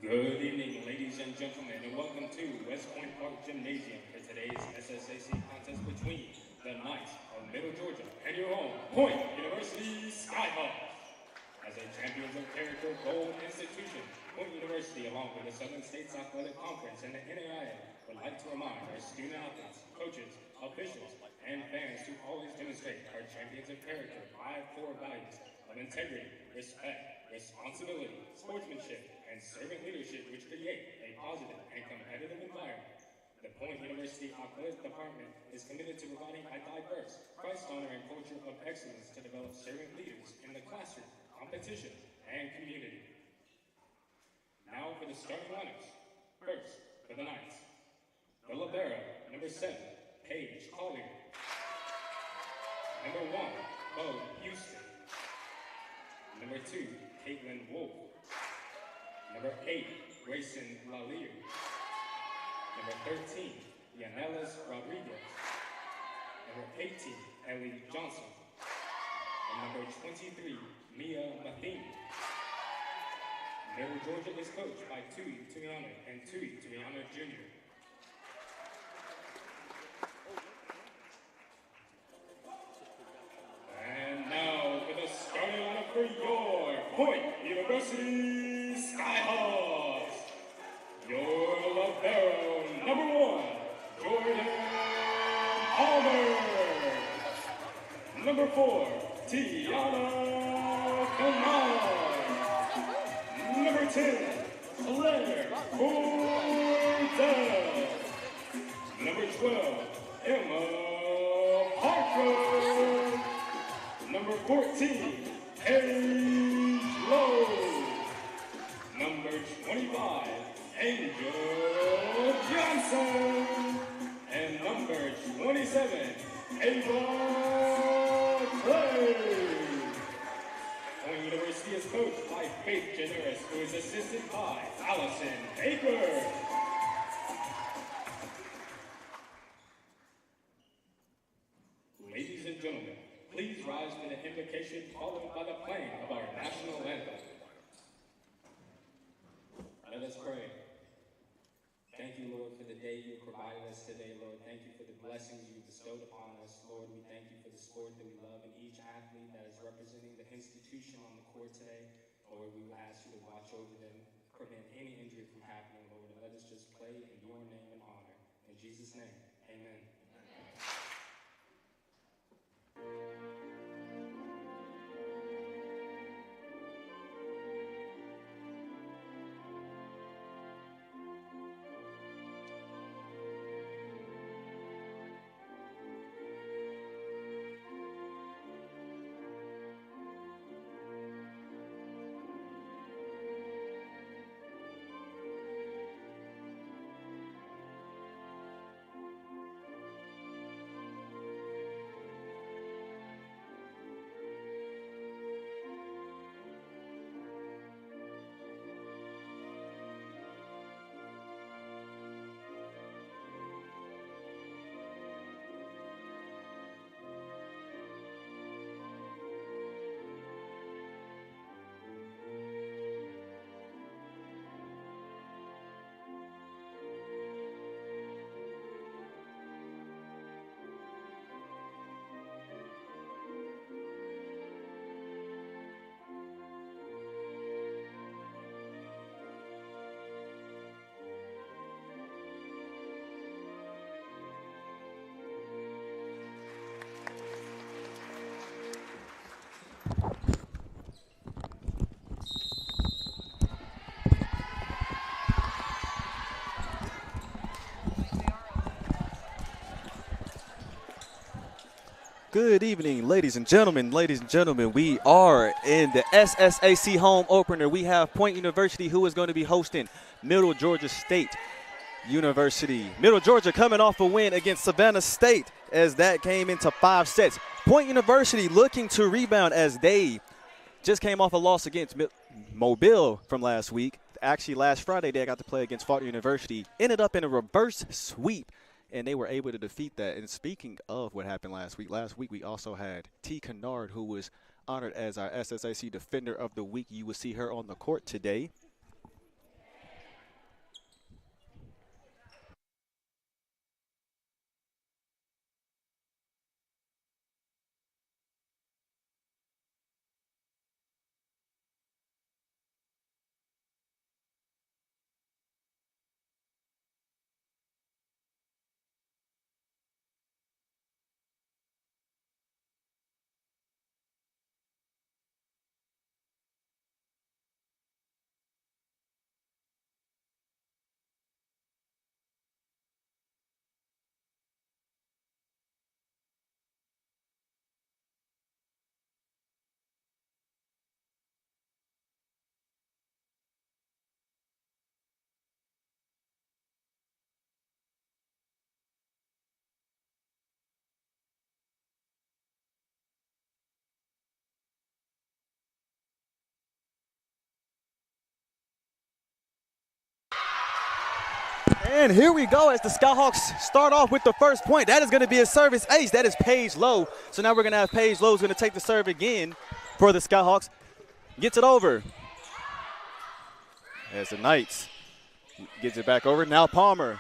Good evening, ladies and gentlemen, and welcome to West Point Park Gymnasium for today's SSAC contest between the Knights of Middle Georgia and your home, Point University Skyhawks. As a Champions of Character Gold institution, Point University, along with the Southern States Athletic Conference and the NAIA, would like to remind our student athletes, coaches, officials, and fans to always demonstrate our Champions of Character 5 core values of integrity, respect, responsibility, sportsmanship, and servant leadership, which create a positive and competitive environment. The Point University Athletic Department is committed to providing a diverse, Christ-honoring culture of excellence to develop servant leaders in the classroom, competition, and community. Now for the starting lineups. First, for the Knights, the libero, number 7, Paige Collier. Number 1, Bo Houston. Number 2, Caitlin Wolf. Number 8, Grayson Lalier. Number 13, Yanelis Rodriguez. Number 18, Ellie Johnson. And number 23, Mia Matheny. Middle Georgia is coached by Tui Tuiano and Tui Tuiano Jr. And now for the starting lineup for your Point University Skyhawks. Your libero, number 1, Jordan Palmer. Number 4, Tiana Kamal. Number 10, Claire Cordell. Number 12, Emma Parker. Number 14, Paige Lowe. Number 25, Angel Johnson. And number 27, Ava Clay. Point University is coached by Faith Generous, who is assisted by Allison Baker. Ladies and gentlemen, please rise for the invocation followed by the playing of our national anthem. Let us pray. Thank you, Lord, for the day you provided us today, Lord. Thank you for the blessings you bestowed upon us, Lord. We thank you for the sport that we love and each athlete that is representing the institution on the court today. Lord, we will ask you to watch over them, prevent any injury from happening, Lord, and let us just play in your name and honor. In Jesus' name, amen. Good evening, ladies and gentlemen. Ladies and gentlemen, we are in the SSAC home opener. We have Point University, who is going to be hosting Middle Georgia State University. Middle Georgia coming off a win against Savannah State as that came into 5 sets. Point University looking to rebound as they just came off a loss against Mobile from last week. Actually, last Friday, they got to play against Faulkner University. Ended up in a reverse sweep, and they were able to defeat that. And speaking of what happened last week we also had T. Kennard, who was honored as our SSAC Defender of the Week. You will see her on the court today. And here we go as the Skyhawks start off with the first point. That is going to be a service ace. That is Paige Lowe. So now we're going to have Paige Lowe's going to take the serve again for the Skyhawks. Gets it over. As the Knights gets it back over. Now Palmer.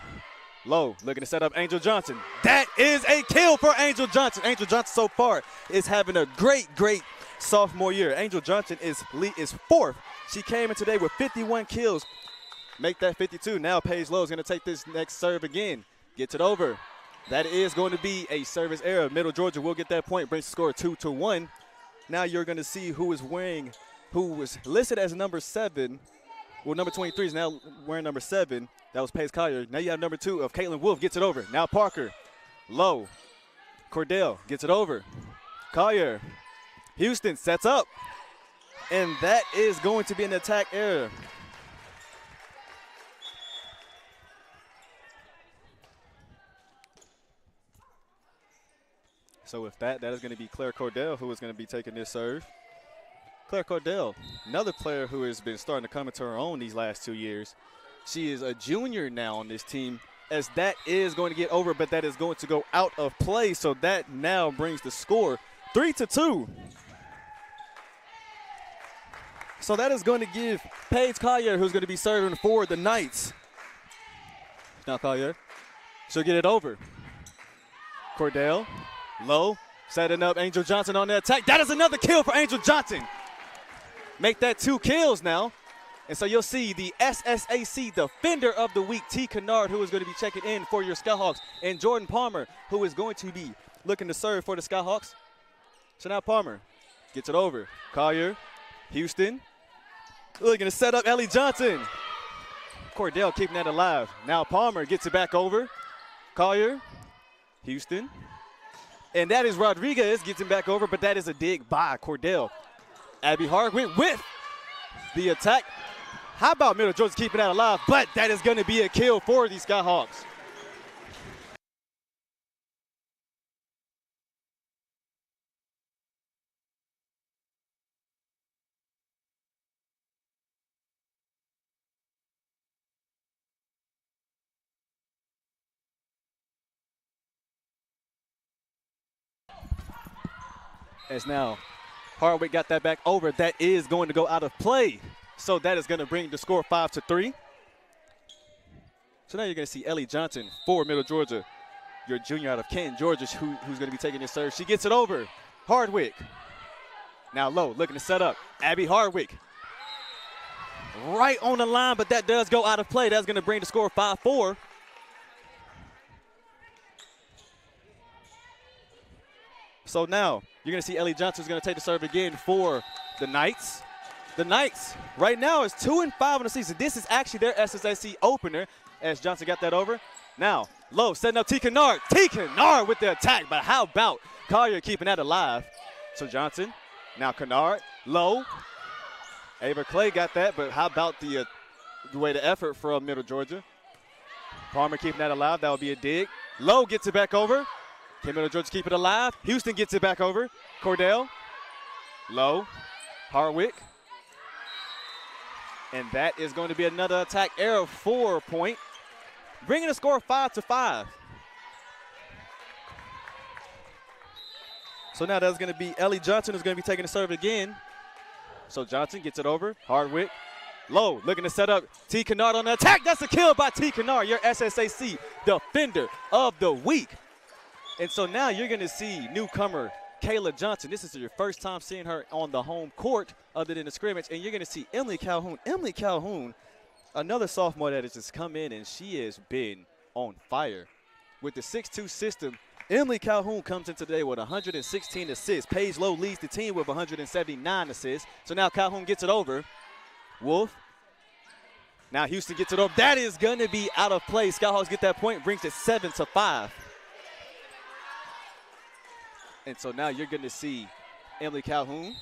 Lowe looking to set up Angel Johnson. That is a kill for Angel Johnson. Angel Johnson so far is having a great sophomore year. Angel Johnson is fourth. She came in today with 51 kills. Make that 52. Now Paige Lowe is going to take this next serve again. Gets it over. That is going to be a service error. Middle Georgia will get that point. Brings the score 2-1. Now you're going to see who was listed as number 7. Well, number 23 is now wearing number 7. That was Paige Collier. Now you have number 2 of Caitlin Wolf. Gets it over. Now Parker. Lowe. Cordell gets it over. Collier. Houston sets up. And that is going to be an attack error. So with that is going to be Claire Cordell who is going to be taking this serve. Claire Cordell, another player who has been starting to come into her own these last 2 years. She is a junior now on this team, as that is going to get over, but that is going to go out of play. So that now brings the score 3-2. So that is going to give Paige Collier, who's going to be serving for the Knights. Now Collier, she'll get it over. Cordell, Lowe, setting up Angel Johnson on the attack. That is another kill for Angel Johnson. Make that 2 kills now. And so you'll see the SSAC Defender of the Week, T. Kennard, who is going to be checking in for your Skyhawks, and Jordan Palmer, who is going to be looking to serve for the Skyhawks. So now Palmer gets it over. Collier, Houston, looking to set up Ellie Johnson. Cordell keeping that alive. Now Palmer gets it back over. Collier, Houston. And that is Rodriguez gets him back over, but that is a dig by Cordell. Abby Hardwick with the attack. How about Middle Georgia keeping that alive? But that is going to be a kill for these Skyhawks. As now Hardwick got that back over. That is going to go out of play. So that is going to bring the score 5-3. So now you're going to see Ellie Johnson for Middle Georgia, your junior out of Canton, Georgia, who's going to be taking this serve. She gets it over. Hardwick. Now Lowe looking to set up. Abby Hardwick. Right on the line, but that does go out of play. That's going to bring the score 5-4. So now you're going to see Ellie Johnson is going to take the serve again for the Knights. The Knights right now is 2-5 in the season. This is actually their SSAC opener as Johnson got that over. Now Lowe setting up T. Kennard. T. Kennard with the attack, but how about Collier keeping that alive? So Johnson, now Kennard, Lowe. Ava Clay got that, but how about the way the effort from Middle Georgia? Palmer keeping that alive. That would be a dig. Lowe gets it back over. Can Middle Georgia keep it alive? Houston gets it back over. Cordell, Lowe, Hardwick. And that is going to be another attack error, 4-point, bringing the score 5-5. So now that's going to be Ellie Johnson who's going to be taking the serve again. So Johnson gets it over. Hardwick. Lowe looking to set up T. Kennard on the attack. That's a kill by T. Kennard, your SSAC Defender of the Week. And so now you're going to see newcomer Kayla Johnson. This is your first time seeing her on the home court other than the scrimmage. And you're going to see Emily Calhoun. Emily Calhoun, another sophomore that has just come in, and she has been on fire. With the 6-2 system, Emily Calhoun comes in today with 116 assists. Paige Lowe leads the team with 179 assists. So now Calhoun gets it over. Wolf. Now Houston gets it over. That is going to be out of play. Skyhawks get that point, brings it 7-5. And so now you're going to see Emily Calhoun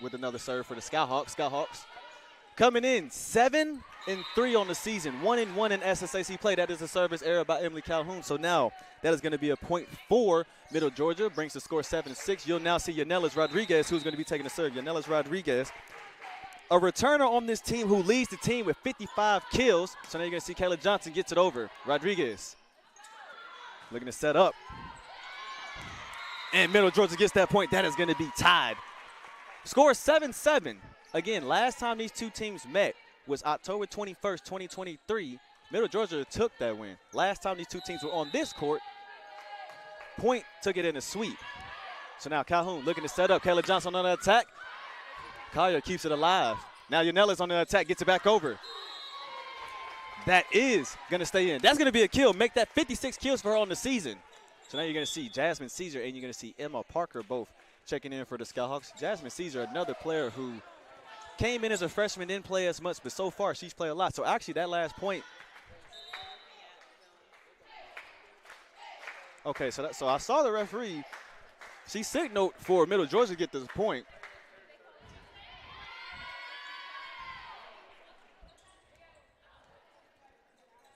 with another serve for the Skyhawks. Skyhawks coming in 7-3 on the season, 1-1 in SSAC play. That is a service error by Emily Calhoun. So now that is going to be a point for Middle Georgia, brings the score 7-6. You'll now see Yanela's Rodriguez, who's going to be taking the serve. Yanela's Rodriguez a returner on this team who leads the team with 55 kills. So now you're going to see Kayla Johnson gets it over. Rodriguez looking to set up. And Middle Georgia gets that point. That is going to be tied. Score 7-7. Again, last time these two teams met was October 21st, 2023. Middle Georgia took that win. Last time these two teams were on this court, Point took it in a sweep. So now Calhoun looking to set up. Kayla Johnson on the attack. Collier keeps it alive. Now Yanela's on the attack, gets it back over. That is going to stay in. That's going to be a kill. Make that 56 kills for her on the season. So now you're going to see Jasmine Caesar and you're going to see Emma Parker both checking in for the Skyhawks. Jasmine Caesar, another player who came in as a freshman, didn't play as much, but so far she's played a lot. So actually that last point. Okay, so I saw the referee. She signaled for Middle Georgia to get this point.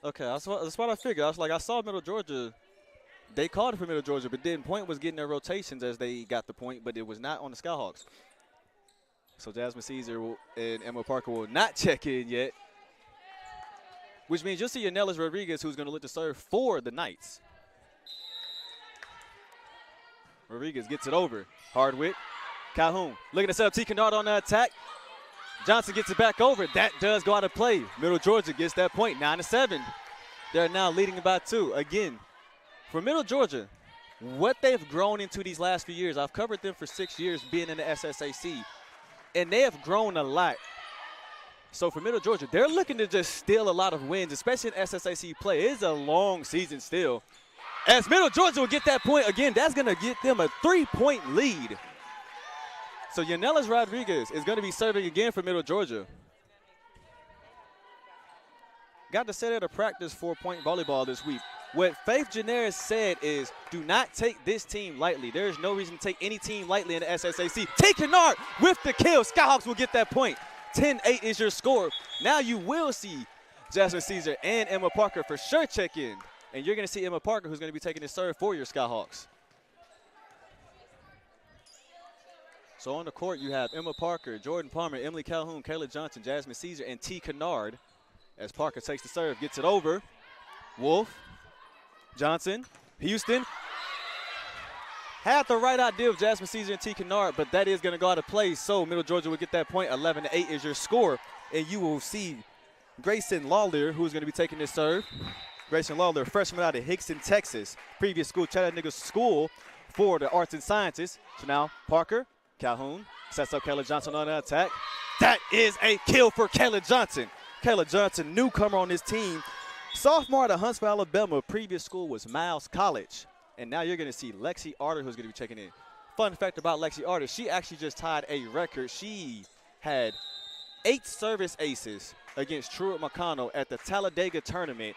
Okay, that's what I figured. I was like, I saw Middle Georgia. They called it for Middle Georgia, but then Point was getting their rotations as they got the point, but it was not on the Skyhawks. So Jasmine Caesar and Emma Parker will not check in yet, which means you'll see Yanela Rodriguez, who's going to look to serve for the Knights. Rodriguez gets it over. Hardwick. Calhoun looking to set up T. Kennard on the attack. Johnson gets it back over. That does go out of play. Middle Georgia gets that point, 9-7. They're now leading by 2. Again, for Middle Georgia, what they've grown into these last few years, I've covered them for 6 years being in the SSAC, and they have grown a lot. So for Middle Georgia, they're looking to just steal a lot of wins, especially in SSAC play. It is a long season still. As Middle Georgia will get that point again, that's going to get them a 3-point lead. So Yanela Rodriguez is going to be serving again for Middle Georgia. Got to set out a practice for Point volleyball this week. What Faith Janaris said is, do not take this team lightly. There is no reason to take any team lightly in the SSAC. Take Kennard with the kill. Skyhawks will get that point. 10-8 is your score. Now you will see Jasmine Caesar and Emma Parker for sure check in. And you're going to see Emma Parker, who's going to be taking the serve for your Skyhawks. So on the court, you have Emma Parker, Jordan Palmer, Emily Calhoun, Kayla Johnson, Jasmine Caesar, and T. Kennard. As Parker takes the serve, gets it over. Wolf, Johnson, Houston. Had the right idea of Jasmine Caesar and T. Kennard, but that is going to go out of play. So Middle Georgia will get that point. 11-8 is your score. And you will see Grayson Lawler, who's going to be taking this serve. Grayson Lawler, freshman out of Hickston, Texas. Previous school, Chattanooga School for the Arts and Sciences. So now Parker, Calhoun, sets up Kayla Johnson on the attack. That is a kill for Kayla Johnson. Kayla Johnson, newcomer on this team. Sophomore out of Huntsville, Alabama. Previous school was Miles College. And now you're going to see Lexi Arter, who's going to be checking in. Fun fact about Lexi Arter, she actually just tied a record. She had 8 service aces against Truett McConnell at the Talladega tournament.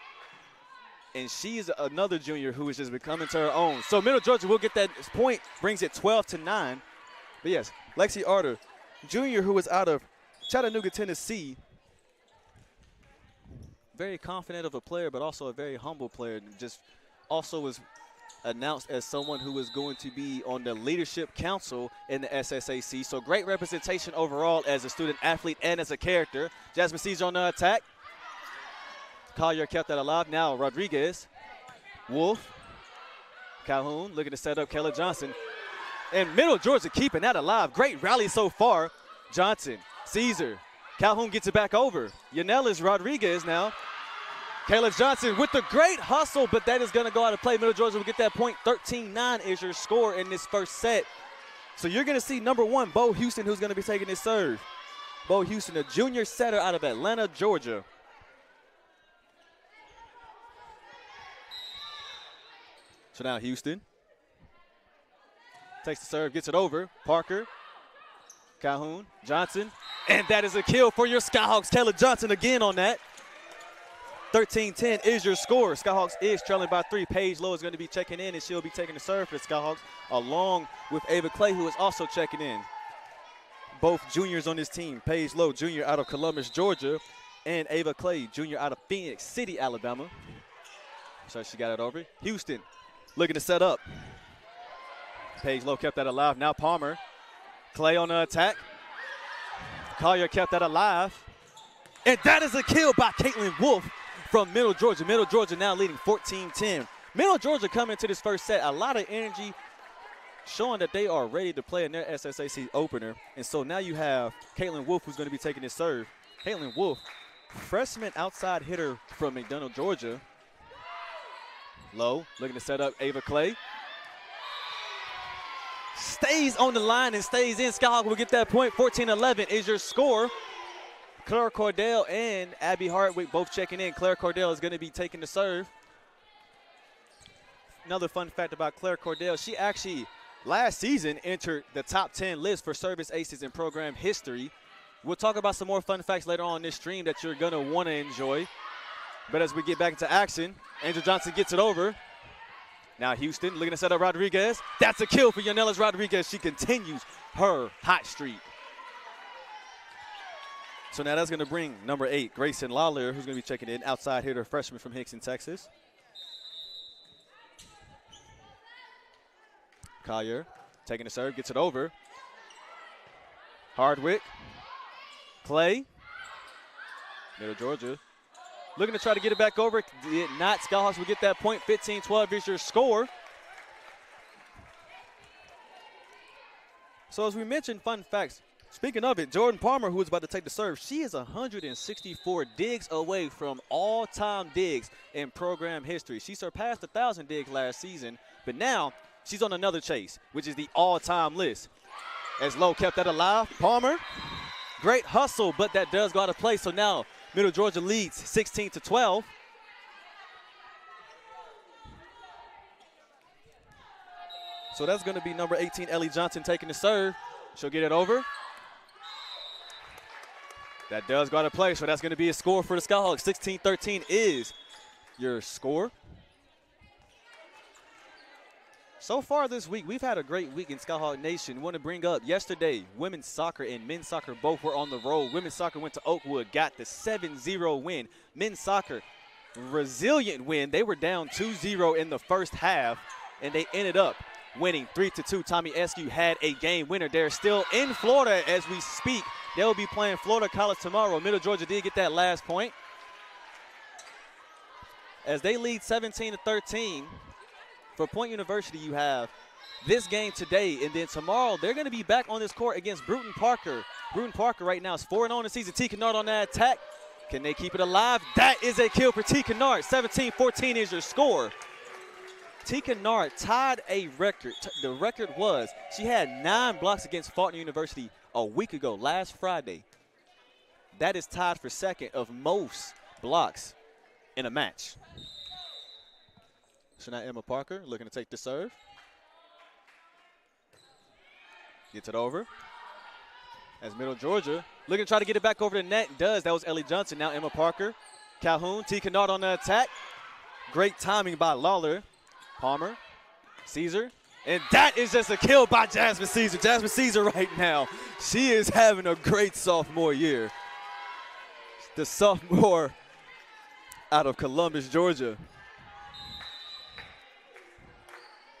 And she's another junior who is just becoming to her own. So Middle Georgia will get that point, brings it 12-9. But yes, Lexi Arter, junior who is out of Chattanooga, Tennessee. Very confident of a player, but also a very humble player. Just also was announced as someone who is going to be on the leadership council in the SSAC. So great representation overall as a student athlete and as a character. Jasmine Caesar on the attack. Collier kept that alive. Now Rodriguez, Wolf, Calhoun looking to set up Kayla Johnson. And Middle Georgia keeping that alive. Great rally so far. Johnson, Caesar, Calhoun gets it back over. Yanela Rodriguez now. Kayla Johnson with the great hustle, but that is going to go out of play. Middle Georgia will get that point. 13-9 is your score in this first set. So you're going to see number 1, Bo Houston, who's going to be taking this serve. Bo Houston, a junior setter out of Atlanta, Georgia. So now Houston takes the serve, gets it over. Parker, Calhoun, Johnson, and that is a kill for your Skyhawks. Kayla Johnson again on that. 13-10 is your score. Skyhawks is trailing by 3. Paige Lowe is going to be checking in, and she'll be taking the serve for the Skyhawks, along with Ava Clay, who is also checking in. Both juniors on this team. Paige Lowe, junior out of Columbus, Georgia, and Ava Clay, junior out of Phoenix City, Alabama. So she got it over. Houston looking to set up. Paige Lowe kept that alive. Now Palmer. Clay on the attack. Collier kept that alive. And that is a kill by Caitlin Wolf from Middle Georgia. Middle Georgia now leading 14-10. Middle Georgia coming into this first set, a lot of energy, showing that they are ready to play in their SSAC opener. And so now you have Caitlin Wolf, who's going to be taking this serve. Caitlin Wolf, freshman outside hitter from McDonough, Georgia. Low, looking to set up Ava Clay. Stays on the line and stays in. Skyhawk will get that point. 14-11 is your score. Claire Cordell and Abby Hardwick both checking in. Claire Cordell is going to be taking the serve. Another fun fact about Claire Cordell, she actually last season entered the top 10 list for service aces in program history. We'll talk about some more fun facts later on in this stream that you're going to want to enjoy. But as we get back into action, Angel Johnson gets it over. Now Houston looking to set up Rodriguez. That's a kill for Yonelis Rodriguez. She continues her hot streak. So now that's going to bring number 8, Grayson Lawler, who's going to be checking in, outside hitter, freshman from Hickson, Texas. Collier taking the serve, gets it over. Hardwick. Clay. Middle Georgia. Looking to try to get it back over. Did not. Skyhawks will get that point. 15-12 is your score. So as we mentioned, fun facts. Speaking of it, Jordan Palmer, who is about to take the serve, she is 164 digs away from all-time digs in program history. She surpassed 1,000 digs last season, but now she's on another chase, which is the all-time list. As Lowe kept that alive, Palmer, great hustle, but that does go out of play. So now Middle Georgia leads 16-12. So that's going to be number 18, Ellie Johnson, taking the serve. She'll get it over. That does go out of play, so that's going to be a score for the Skyhawks. 16-13 is your score. So far this week, we've had a great week in Skyhawk Nation. Want to bring up yesterday, women's soccer and men's soccer both were on the road. Women's soccer went to Oakwood, got the 7-0 win. Men's soccer, resilient win. They were down 2-0 in the first half, and they ended up winning 3-2. Tommy Eskew had a game winner. They're still in Florida as we speak. They'll be playing Florida College tomorrow. Middle Georgia did get that last point. As they lead 17-13, for Point University, you have this game today, and then tomorrow they're going to be back on this court against Bruton Parker. Bruton Parker right now is 4-0 in the season. T. Kennard on that attack. Can they keep it alive? That is a kill for T. Kennard. 17-14 is your score. T. Kennard tied a record. The record was she had 9 blocks against Faulkner University a week ago, last Friday. That is tied for second of most blocks in a match. So now Emma Parker looking to take the serve. Gets it over. As Middle Georgia looking to try to get it back over the net. Does. That was Ellie Johnson. Now Emma Parker. Calhoun. T. Kennard on the attack. Great timing by Lawler. Palmer. Caesar. And that is just a kill by Jasmine Caesar. Jasmine Caesar right now, she is having a great sophomore year. The sophomore out of Columbus, Georgia.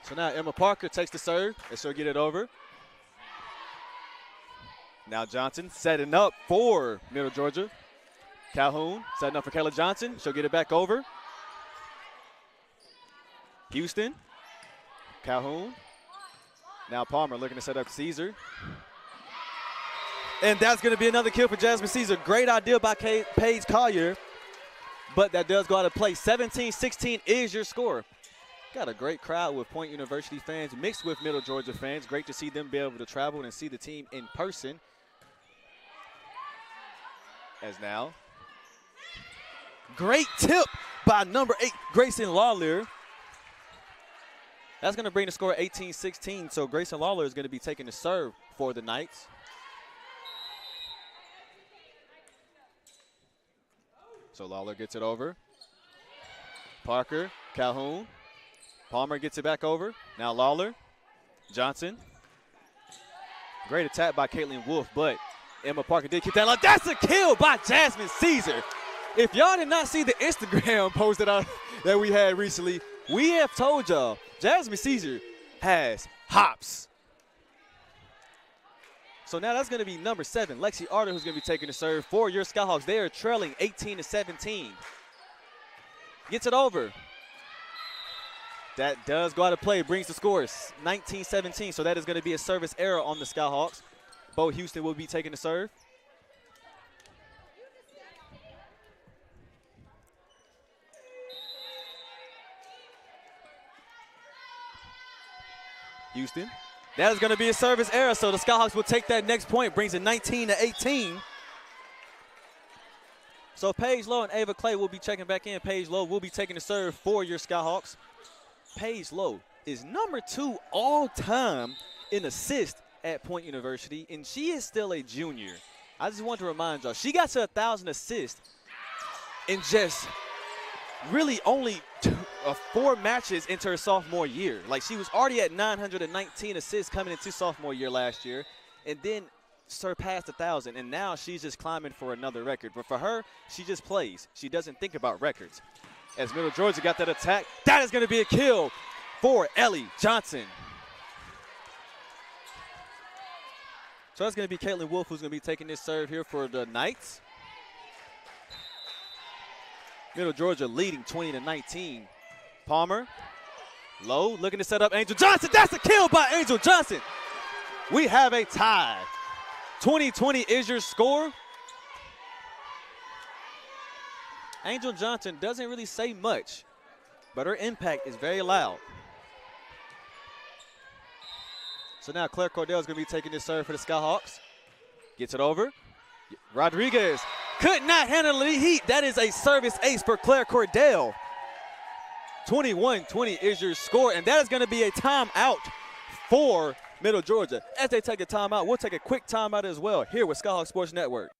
So now Emma Parker takes the serve, and she'll get it over. Now Johnson setting up for Middle Georgia. Calhoun setting up for Kayla Johnson. She'll get it back over. Houston. Calhoun. Now Palmer looking to set up Caesar. And that's going to be another kill for Jasmine Caesar. Great idea by Paige Collier, but that does go out of play. 17-16 is your score. Got a great crowd with Point University fans mixed with Middle Georgia fans. Great to see them be able to travel and see the team in person. As now, great tip by number 8, Grayson Lawler. That's going to bring the score 18-16, so Grayson Lawler is going to be taking the serve for the Knights. So Lawler gets it over. Parker, Calhoun. Palmer gets it back over. Now Lawler, Johnson. Great attack by Caitlin Wolf, but Emma Parker did keep that line. That's a kill by Jasmine Caesar. If y'all did not see the Instagram post that we had recently, we have told y'all Jasmine Caesar has hops. So now that's going to be number 7, Lexi Arter, who's going to be taking the serve for your Skyhawks. They are trailing 18-17. Gets it over. That does go out of play, brings the scores 19-17. So that is going to be a service error on the Skyhawks. Bo Houston will be taking the serve. Houston. That is going to be a service error, so the Skyhawks will take that next point, brings it 19-18. So Paige Lowe and Ava Clay will be checking back in. Paige Lowe will be taking the serve for your Skyhawks. Paige Lowe is number 2 all-time in assists at Point University, and she is still a junior. I just want to remind y'all, she got to 1,000 assists in just really only 4 matches into her sophomore year. Like, she was already at 919 assists coming into sophomore year last year, and then surpassed 1,000, and now she's just climbing for another record. But for her, she just plays. She doesn't think about records. As Middle Georgia got that attack, that is going to be a kill for Ellie Johnson. So that's going to be Caitlin Wolf who's going to be taking this serve here for the Knights. Middle Georgia leading 20-19. Palmer, Low, looking to set up Angel Johnson. That's a kill by Angel Johnson. We have a tie. 20-20 is your score. Angel Johnson doesn't really say much, but her impact is very loud. So now Claire Cordell is going to be taking this serve for the Skyhawks. Gets it over. Rodriguez could not handle the heat. That is a service ace for Claire Cordell. 21-20 is your score, and that is going to be a timeout for Middle Georgia. As they take a timeout, we'll take a quick timeout as well here with Skyhawk Sports Network.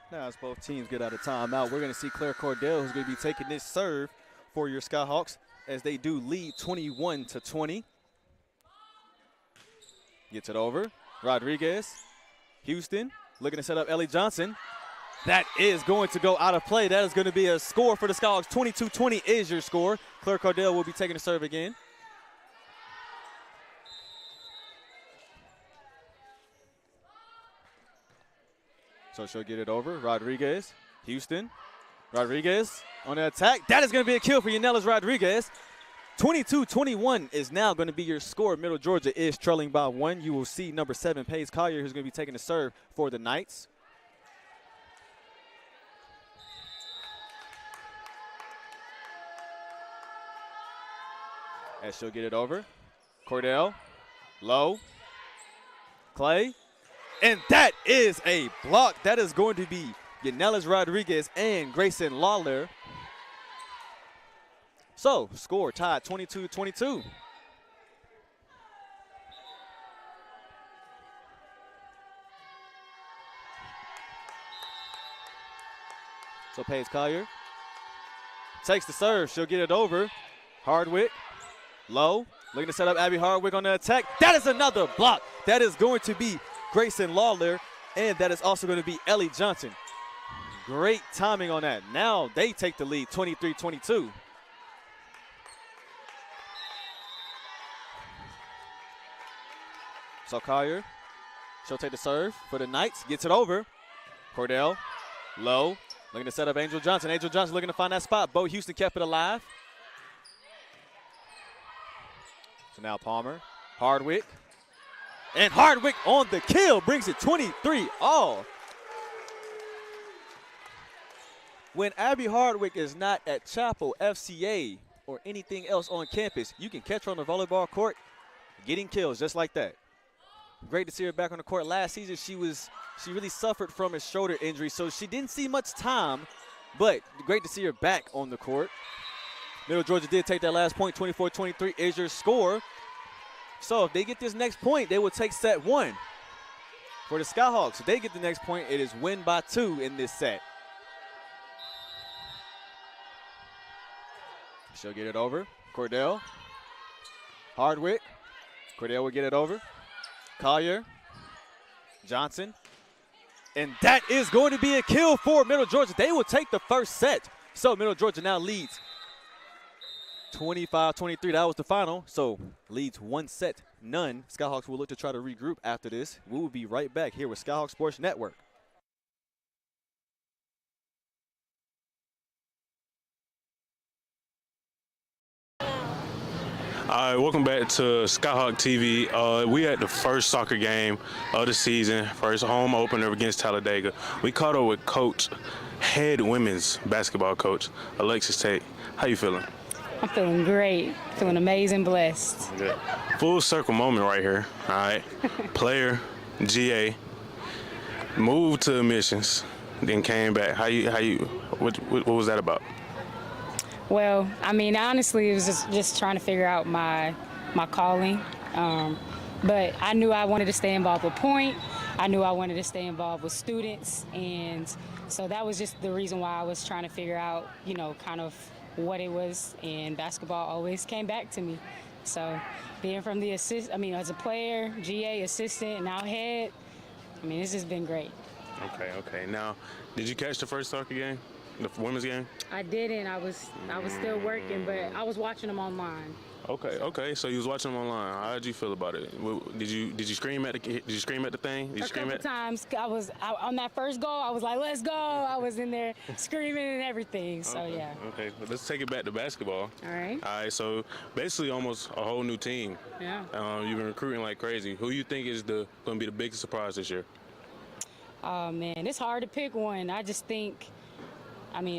Now as both teams get out of timeout, we're going to see Claire Cordell, who's going to be taking this serve for your Skyhawks as they do lead 21-20. Gets it over. Rodriguez. Houston looking to set up Ellie Johnson. That is going to go out of play. That is going to be a score for the Skyhawks. 22-20 is your score. Claire Cordell will be taking the serve again. So she'll get it over. Rodriguez, Houston. Rodriguez on the attack. That is going to be a kill for Yanela's Rodriguez. 22-21 is now going to be your score. Middle Georgia is trailing by 1. You will see number 7, Paige Collier, who's going to be taking the serve for the Knights. As she'll get it over. Cordell, Low, Clay. And that is a block. That is going to be Yanela's Rodriguez and Grayson Lawler. So, score tied 22-22. So, Paige Collier takes the serve. She'll get it over. Hardwick, Low, looking to set up Abby Hardwick on the attack. That is another block. That is going to be Grayson Lawler, and that is also going to be Ellie Johnson. Great timing on that. Now they take the lead, 23-22. So Collier, she'll take the serve for the Knights, gets it over. Cordell, Low, Looking to set up Angel Johnson. Angel Johnson looking to find that spot. Bo Houston kept it alive. So now Palmer, Hardwick. And Hardwick on the kill brings it 23 all. When Abby Hardwick is not at Chapel, FCA, or anything else on campus, you can catch her on the volleyball court getting kills just like that. Great to see her back on the court. Last season, she really suffered from a shoulder injury, so she didn't see much time, but great to see her back on the court. Middle Georgia did take that last point. 24-23 is your score. So if they get this next point, they will take set 1. For the Skyhawks, if they get the next point, it is win by 2 in this set. She'll get it over. Cordell. Hardwick. Cordell will get it over. Collier. Johnson. And that is going to be a kill for Middle Georgia. They will take the first set. So Middle Georgia now leads 25-23. That was the final. So leads 1 set, none. Skyhawks will look to try to regroup after this. We will be right back here with Skyhawk Sports Network. All right, welcome back to Skyhawk TV. We at the first soccer game of the season, first home opener against Talladega. We caught up with head women's basketball coach, Alexis Tate. How you feeling? I'm feeling great, feeling amazing, blessed. Good. Full circle moment right here. All right, player, GA, moved to admissions, then came back. What was that about? Well, I mean, honestly, it was just trying to figure out my calling. But I knew I wanted to stay involved with Point. I knew I wanted to stay involved with students. And so that was just the reason why I was trying to figure out, kind of what it was. And basketball always came back to me. So being from the as a player, GA, assistant, and now head, it's just been great. Okay. Now, did you catch the first soccer game? The women's game? I didn't. I was still working, but I was watching them online. Okay. So you was watching them online. How did you feel about it? Did you scream at the thing? A couple times. I was on that first goal. I was like, "Let's go!" I was in there screaming and everything. So yeah. Okay. But let's take it back to basketball. All right. So basically, almost a whole new team. Yeah. You've been recruiting like crazy. Who you think is going to be the biggest surprise this year? Oh man, it's hard to pick one. I just think.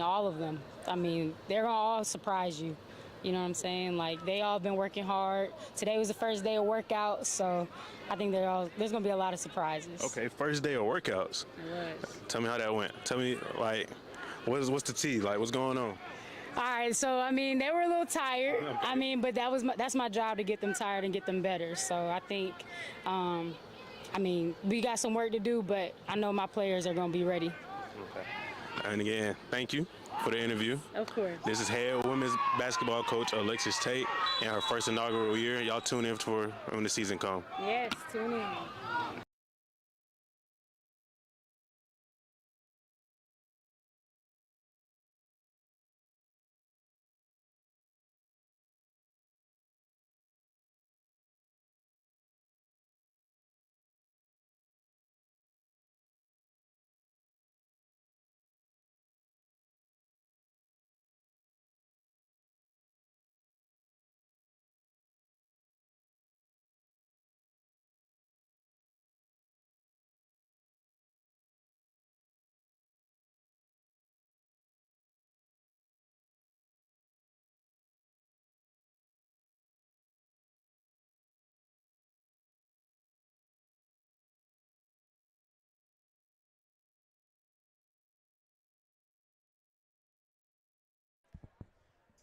All of them. They're gonna all surprise you. You know what I'm saying? Like, they all been working hard. Today was the first day of workouts, so I think there's gonna be a lot of surprises. Okay, first day of workouts. It was. Tell me how that went. Tell me, what's the tea? What's going on? All right, so they were a little tired. But that's my job to get them tired and get them better. So I think, we got some work to do, but I know my players are gonna be ready. Okay. And again, thank you for the interview. Of course. This is head women's basketball coach Alexis Tate in her first inaugural year. Y'all tune in for when the season comes. Yes, tune in.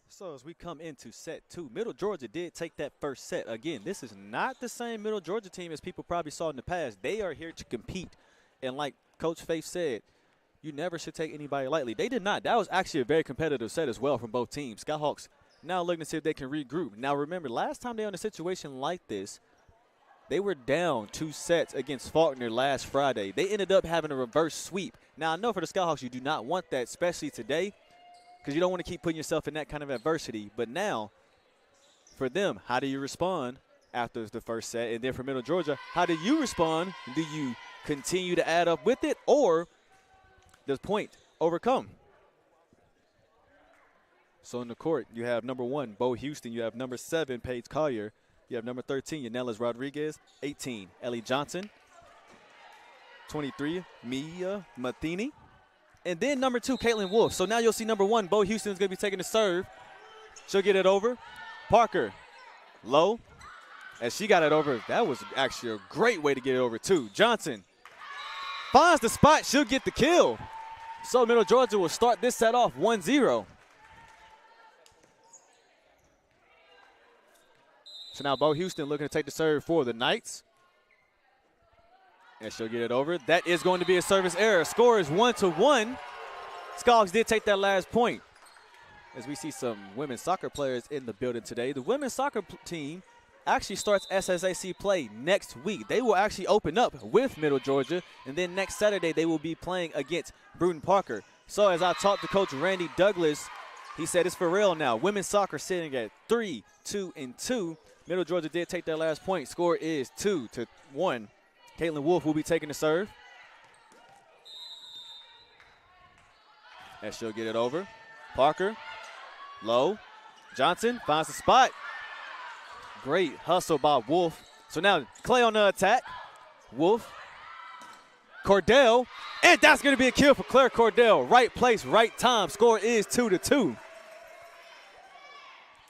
So as we come into set 2, Middle Georgia did take that first set. Again, this is not the same Middle Georgia team as people probably saw in the past. They are here to compete. And like Coach Faith said, you never should take anybody lightly. They did not. That was actually a very competitive set as well from both teams. Skyhawks now looking to see if they can regroup. Now remember, last time they were in a situation like this, they were down 2 sets against Faulkner last Friday. They ended up having a reverse sweep. Now I know for the Skyhawks you do not want that, especially today, because you don't want to keep putting yourself in that kind of adversity. But now, for them, how do you respond after the first set? And then for Middle Georgia, how do you respond? Do you continue to add up with it, or does Point overcome. So in the court, you have number 1, Bo Houston. You have number 7, Paige Collier. You have number 13, Yanela Rodriguez. 18, Ellie Johnson. 23, Mia Matheny. And then number 2, Caitlin Wolf. So now you'll see number 1, Bo Houston is going to be taking the serve. She'll get it over. Parker, low. As she got it over, that was actually a great way to get it over, too. Johnson finds the spot. She'll get the kill. So Middle Georgia will start this set off 1-0. So now Bo Houston looking to take the serve for the Knights. And she'll get it over. That is going to be a service error. Score is 1-1. Skyhawks did take that last point. As we see some women's soccer players in the building today. The women's soccer team actually starts SSAC play next week. They will actually open up with Middle Georgia. And then next Saturday, they will be playing against Bruton Parker. So as I talked to Coach Randy Douglas, he said it's for real now. Women's soccer sitting at 3-2-2. Middle Georgia did take their last point. Score is 2-1. Caitlin Wolf will be taking the serve. And she'll get it over. Parker, low. Johnson finds the spot. Great hustle by Wolf. So now Clay on the attack. Wolf. Cordell. And that's going to be a kill for Claire Cordell. Right place, right time. Score is 2-2.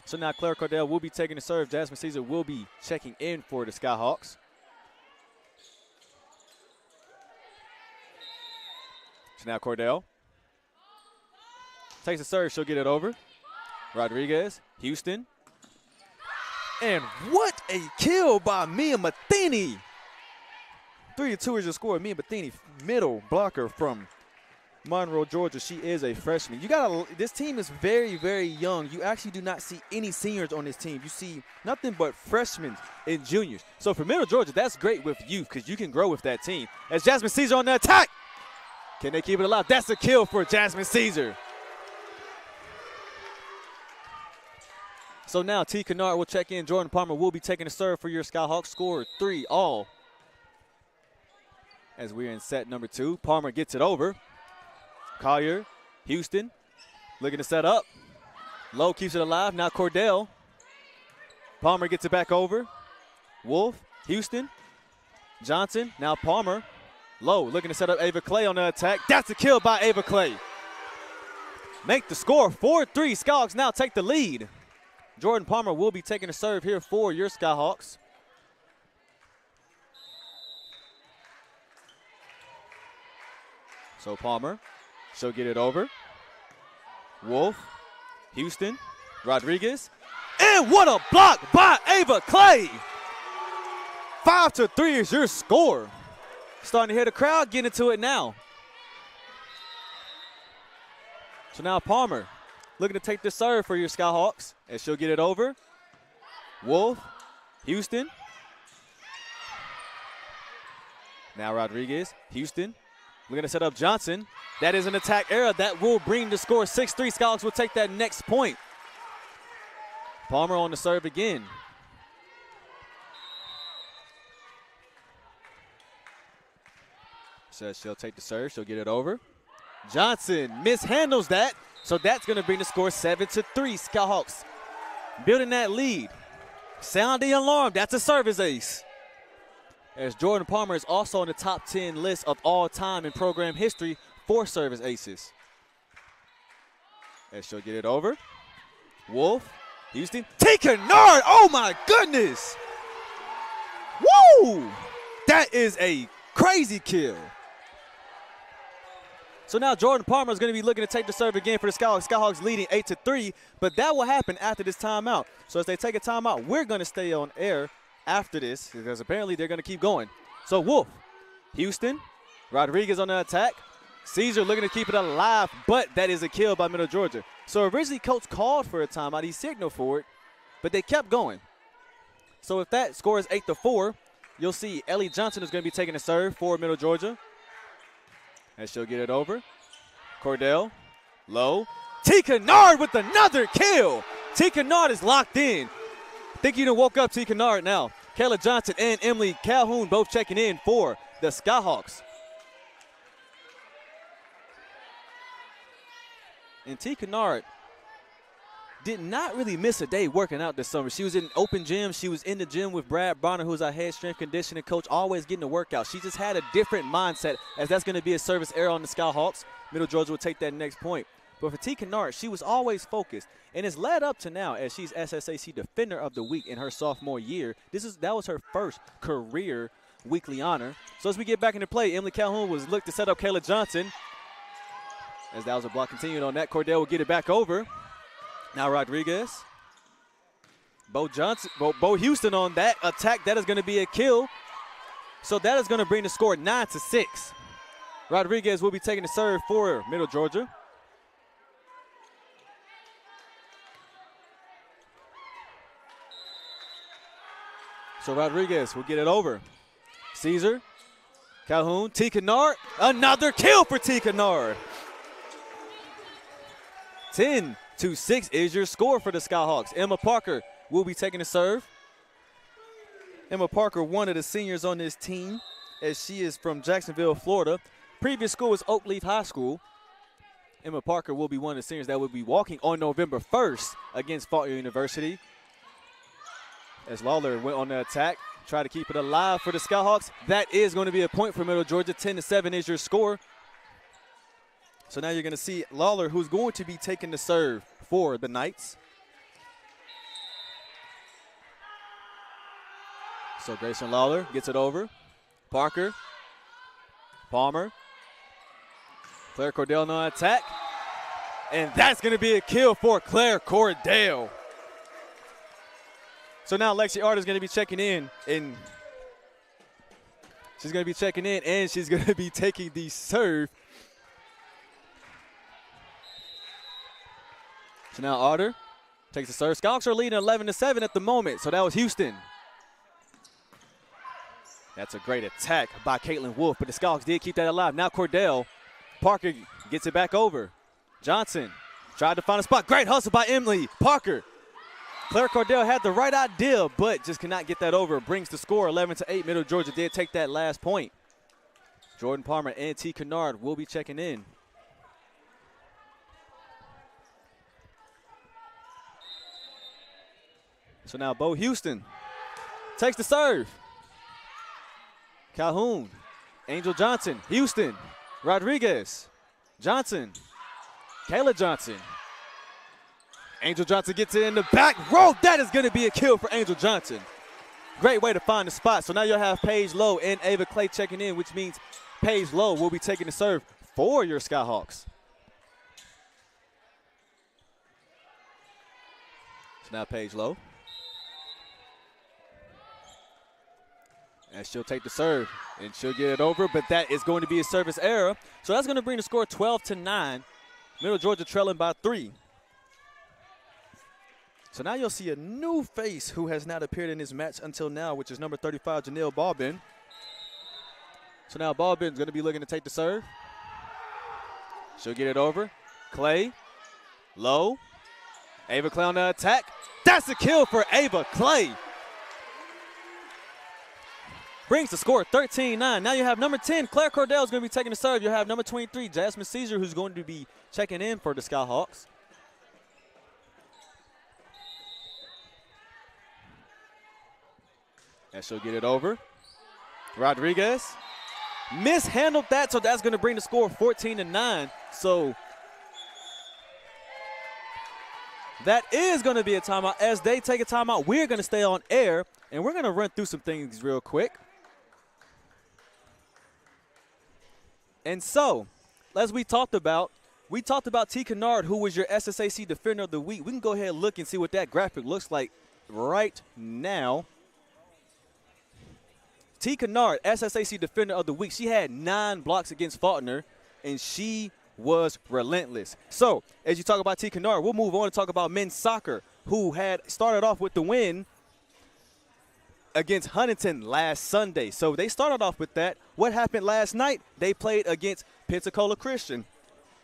So now Claire Cordell will be taking the serve. Jasmine Caesar will be checking in for the Skyhawks. So now Cordell takes the serve. She'll get it over. Rodriguez, Houston. And what a kill by Mia Matheny. 3-2 is your score. Mia Matheny, middle blocker from Monroe, Georgia. She is a freshman. This team is very, very young. You actually do not see any seniors on this team. You see nothing but freshmen and juniors. So for Middle Georgia, that's great with youth because you can grow with that team. As Jasmine Caesar on the attack. Can they keep it alive? That's a kill for Jasmine Caesar. So now T. Kennard will check in. Jordan Palmer will be taking a serve for your Skyhawks. Score 3-all. As we're in set number 2. Palmer gets it over. Collier, Houston, looking to set up. Lowe keeps it alive. Now Cordell. Palmer gets it back over. Wolf, Houston, Johnson. Now Palmer. Lowe looking to set up Ava Clay on the attack. That's a kill by Ava Clay. Make the score 4-3. Skyhawks now take the lead. Jordan Palmer will be taking a serve here for your Skyhawks. So Palmer, she'll get it over. Wolf, Houston, Rodriguez. And what a block by Ava Clay. 5-3 is your score. Starting to hear the crowd get into it now. So now Palmer looking to take the serve for your Skyhawks. And she'll get it over. Wolf, Houston. Now Rodriguez, Houston. Looking to set up Johnson. That is an attack error. That will bring the score 6-3. Skyhawks will take that next point. Palmer on the serve again. Says she'll take the serve. She'll get it over. Johnson mishandles that. So that's going to bring the score 7-3. Skyhawks building that lead. Sound the alarm. That's a service ace. As Jordan Palmer is also on the top 10 list of all time in program history for service aces. As she'll get it over. Wolf, Houston. T. Kennard. Oh my goodness. Woo! That is a crazy kill. So now Jordan Palmer is going to be looking to take the serve again for the Skyhawks. Skyhawks leading 8-3, but that will happen after this timeout. So as they take a timeout, we're going to stay on air after this because apparently they're going to keep going. So Wolf, Houston, Rodriguez on the attack. Caesar looking to keep it alive, but that is a kill by Middle Georgia. So originally Coach called for a timeout. He signaled for it, but they kept going. So if that score is 8-4, you'll see Ellie Johnson is going to be taking a serve for Middle Georgia. And she'll get it over. Cordell, low. T. Kennard with another kill. T. Kennard is locked in. Think you done woke up T. Kennard now. Kayla Johnson and Emily Calhoun both checking in for the Skyhawks. And T. Kennard did not really miss a day working out this summer. She was in open gym. She was in the gym with Brad Bonner, who's our head strength conditioning coach, always getting a workout. She just had a different mindset, as that's going to be a service error on the Skyhawks. Middle Georgia will take that next point. But for T. Kennard, she was always focused, and it's led up to now as she's SSAC Defender of the Week in her sophomore year. That was her first career weekly honor. So as we get back into play, Emily Calhoun was looked to set up Kayla Johnson. As that was a block continued on that, Cordell will get it back over. Now Rodriguez. Bo Houston on that attack. That is going to be a kill. So that is going to bring the score 9-6. Rodriguez will be taking the serve for Middle Georgia. So Rodriguez will get it over. Caesar, Calhoun, T. Kennard. Another kill for T. Kennard. 10-6 is your score for the Skyhawks. Emma Parker will be taking the serve. Emma Parker, one of the seniors on this team, as she is from Jacksonville, Florida. Previous school was Oak Leaf High School. Emma Parker will be one of the seniors that will be walking on November 1st against Faulkner University. As Lawler went on the attack, try to keep it alive for the Skyhawks. That is going to be a point for Middle Georgia. 10-7 is your score. So now you're going to see Lawler, who's going to be taking the serve for the Knights. So Grayson Lawler gets it over. Parker, Palmer, Claire Cordell on attack. And that's going to be a kill for Claire Cordell. So now Lexi Art is going to be checking in, and she's going to be checking in, and she's going to be taking the serve. So now Arter takes the serve. Skyhawks are leading 11-7 at the moment. So that was Houston. That's a great attack by Caitlin Wolf, but the Skyhawks did keep that alive. Now Cordell. Parker gets it back over. Johnson tried to find a spot. Great hustle by Emily Parker. Claire Cordell had the right idea, but just cannot get that over. Brings the score 11-8. Middle Georgia did take that last point. Jordan Palmer and T. Kennard will be checking in. So now Bo Houston takes the serve. Calhoun, Angel Johnson, Houston, Rodriguez, Johnson, Kayla Johnson. Angel Johnson gets it in the back row. That is going to be a kill for Angel Johnson. Great way to find the spot. So now you'll have Paige Lowe and Ava Clay checking in, which means Paige Lowe will be taking the serve for your Skyhawks. So now Paige Lowe. And she'll take the serve, and she'll get it over, but that is going to be a service error. So that's going to bring the score 12-9. Middle Georgia trailing by 3. So now you'll see a new face who has not appeared in this match until now, which is number 35, Janelle Balbin. So now Balbin's going to be looking to take the serve. She'll get it over. Clay, Low, Ava Clay on the attack. That's a kill for Ava Clay. Brings the score 13-9. Now you have number 10, Claire Cordell is going to be taking the serve. You have number 23, Jasmine Caesar, who's going to be checking in for the Skyhawks. And she'll get it over. Rodriguez mishandled that, so that's going to bring the score 14-9. So that is going to be a timeout. As they take a timeout, we're going to stay on air, and we're going to run through some things real quick. And so, as we talked about T. Kennard, who was your SSAC Defender of the Week. We can go ahead and look and see what that graphic looks like right now. T. Kennard, SSAC Defender of the Week. She had 9 blocks against Faulkner, and she was relentless. So, as you talk about T. Kennard, we'll move on and talk about men's soccer, who had started off with the win against Huntington last Sunday. So they started off with that. What happened last night? They played against Pensacola Christian.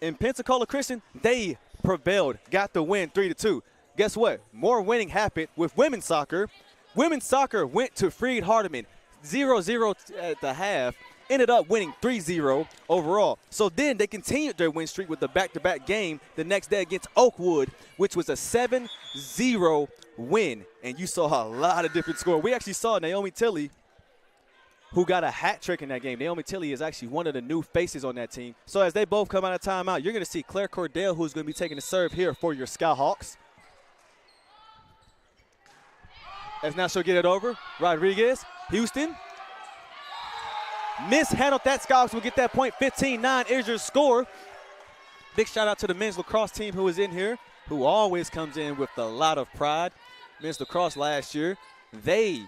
In Pensacola Christian, they prevailed, got the win 3-2. Guess what? More winning happened with women's soccer. Women's soccer went to Freed Hardeman 0-0 at the half. ended up winning 3-0 overall. So then they continued their win streak with the back-to-back game the next day against Oakwood, which was a 7-0 win. And you saw a lot of different scores. We actually saw Naomi Tilley, who got a hat trick in that game. Naomi Tilley is actually one of the new faces on that team. So as they both come out of timeout, you're going to see Claire Cordell, who's going to be taking the serve here for your Skyhawks. As now she'll get it over. Rodriguez, Houston. Mishandled that. Skyhawks will get that point. 15-9 is your score. Big shout out to the men's lacrosse team who is in here, who always comes in with a lot of pride. Men's lacrosse last year, they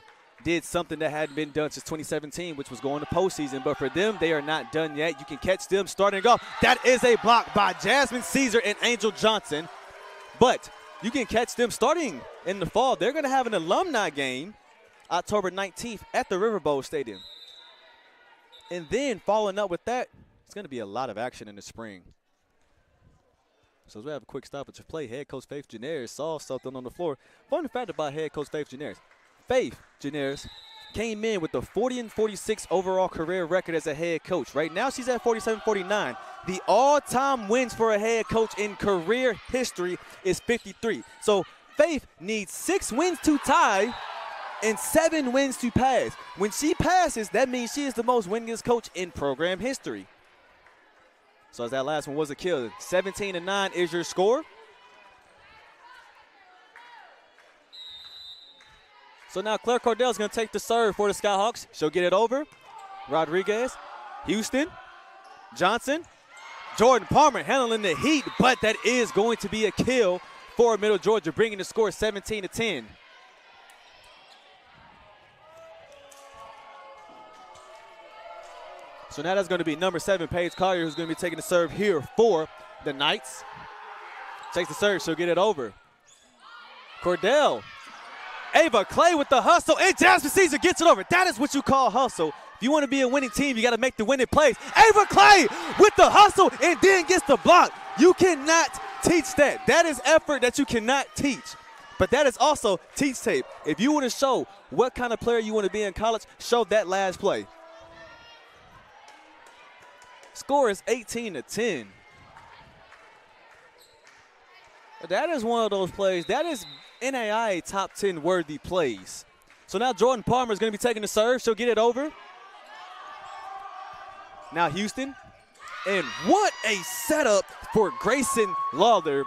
did something that hadn't been done since 2017, which was going to postseason. But for them, they are not done yet. You can catch them starting off. That is a block by Jasmine Caesar and Angel Johnson. But you can catch them starting in the fall. They're going to have an alumni game October 19th at the Riverboat Stadium. And then following up with that, it's going to be a lot of action in the spring. So as we have a quick stoppage of play, head coach Faith Janaris saw something on the floor. Fun fact about head coach Faith Janaris. Faith Janaris came in with a 40-46 overall career record as a head coach. Right now she's at 47-49. The all-time wins for a head coach in career history is 53. So Faith needs 6 wins to tie and 7 wins to pass. When she passes, that means she is the most winningest coach in program history. So as that last one was a kill, 17-9 is your score. So now Claire Cordell is going to take the serve for the Skyhawks. She'll get it over. Rodriguez, Houston, Johnson, Jordan Palmer handling the heat, but that is going to be a kill for Middle Georgia, bringing the score 17-10. So now that's going to be number 7, Paige Collier, who's going to be taking the serve here for the Knights. Takes the serve, she'll get it over. Cordell. Ava Clay with the hustle, and Jasmine Caesar gets it over. That is what you call hustle. If you want to be a winning team, you got to make the winning plays. Ava Clay with the hustle and then gets the block. You cannot teach that. That is effort that you cannot teach. But that is also teach tape. If you want to show what kind of player you want to be in college, show that last play. Score is 18-10. That is one of those plays. That is NAIA top 10 worthy plays. So now Jordan Palmer is going to be taking the serve. She'll get it over. Now Houston. And what a setup for Grayson Lawler.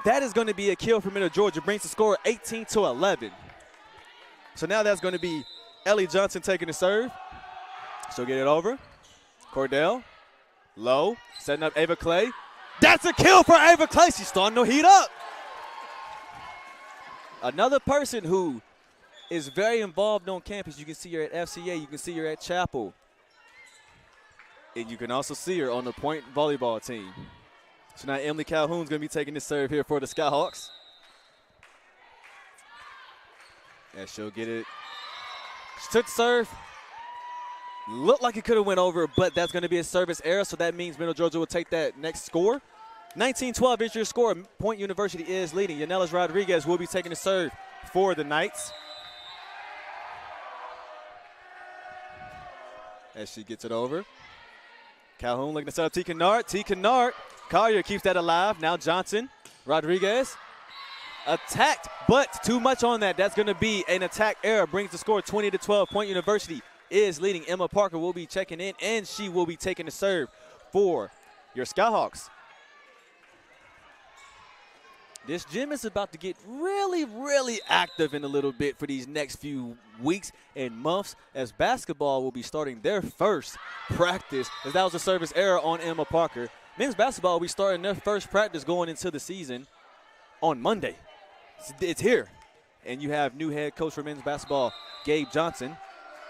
That is going to be a kill for Middle Georgia. Brings the score 18-11. So now that's going to be Ellie Johnson taking the serve. She'll get it over. Cordell. Low. Setting up Ava Clay. That's a kill for Ava Clay. She's starting to heat up. Another person who is very involved on campus. You can see her at FCA. You can see her at Chapel. And you can also see her on the point volleyball team. So now Emily Calhoun's going to be taking the serve here for the Skyhawks. And she'll get it. She took the serve. Looked like it could have went over, but that's going to be a service error, so that means Middle Georgia will take that next score. 19-12 is your score. Point University is leading. Yanela Rodriguez will be taking the serve for the Knights. As she gets it over. Calhoun looking to set up T. Kennard. T. Kennard. Collier keeps that alive. Now Johnson. Rodriguez. Attacked, but too much on that. That's going to be an attack error. Brings the score 20-12. Point University is leading. Emma Parker will be checking in, and she will be taking the serve for your Skyhawks. This gym is about to get really, really active in a little bit for these next few weeks and months, as basketball will be starting their first practice, as that was a service error on Emma Parker. Men's basketball will be starting their first practice going into the season on Monday. It's here. And you have new head coach for men's basketball, Gabe Johnson.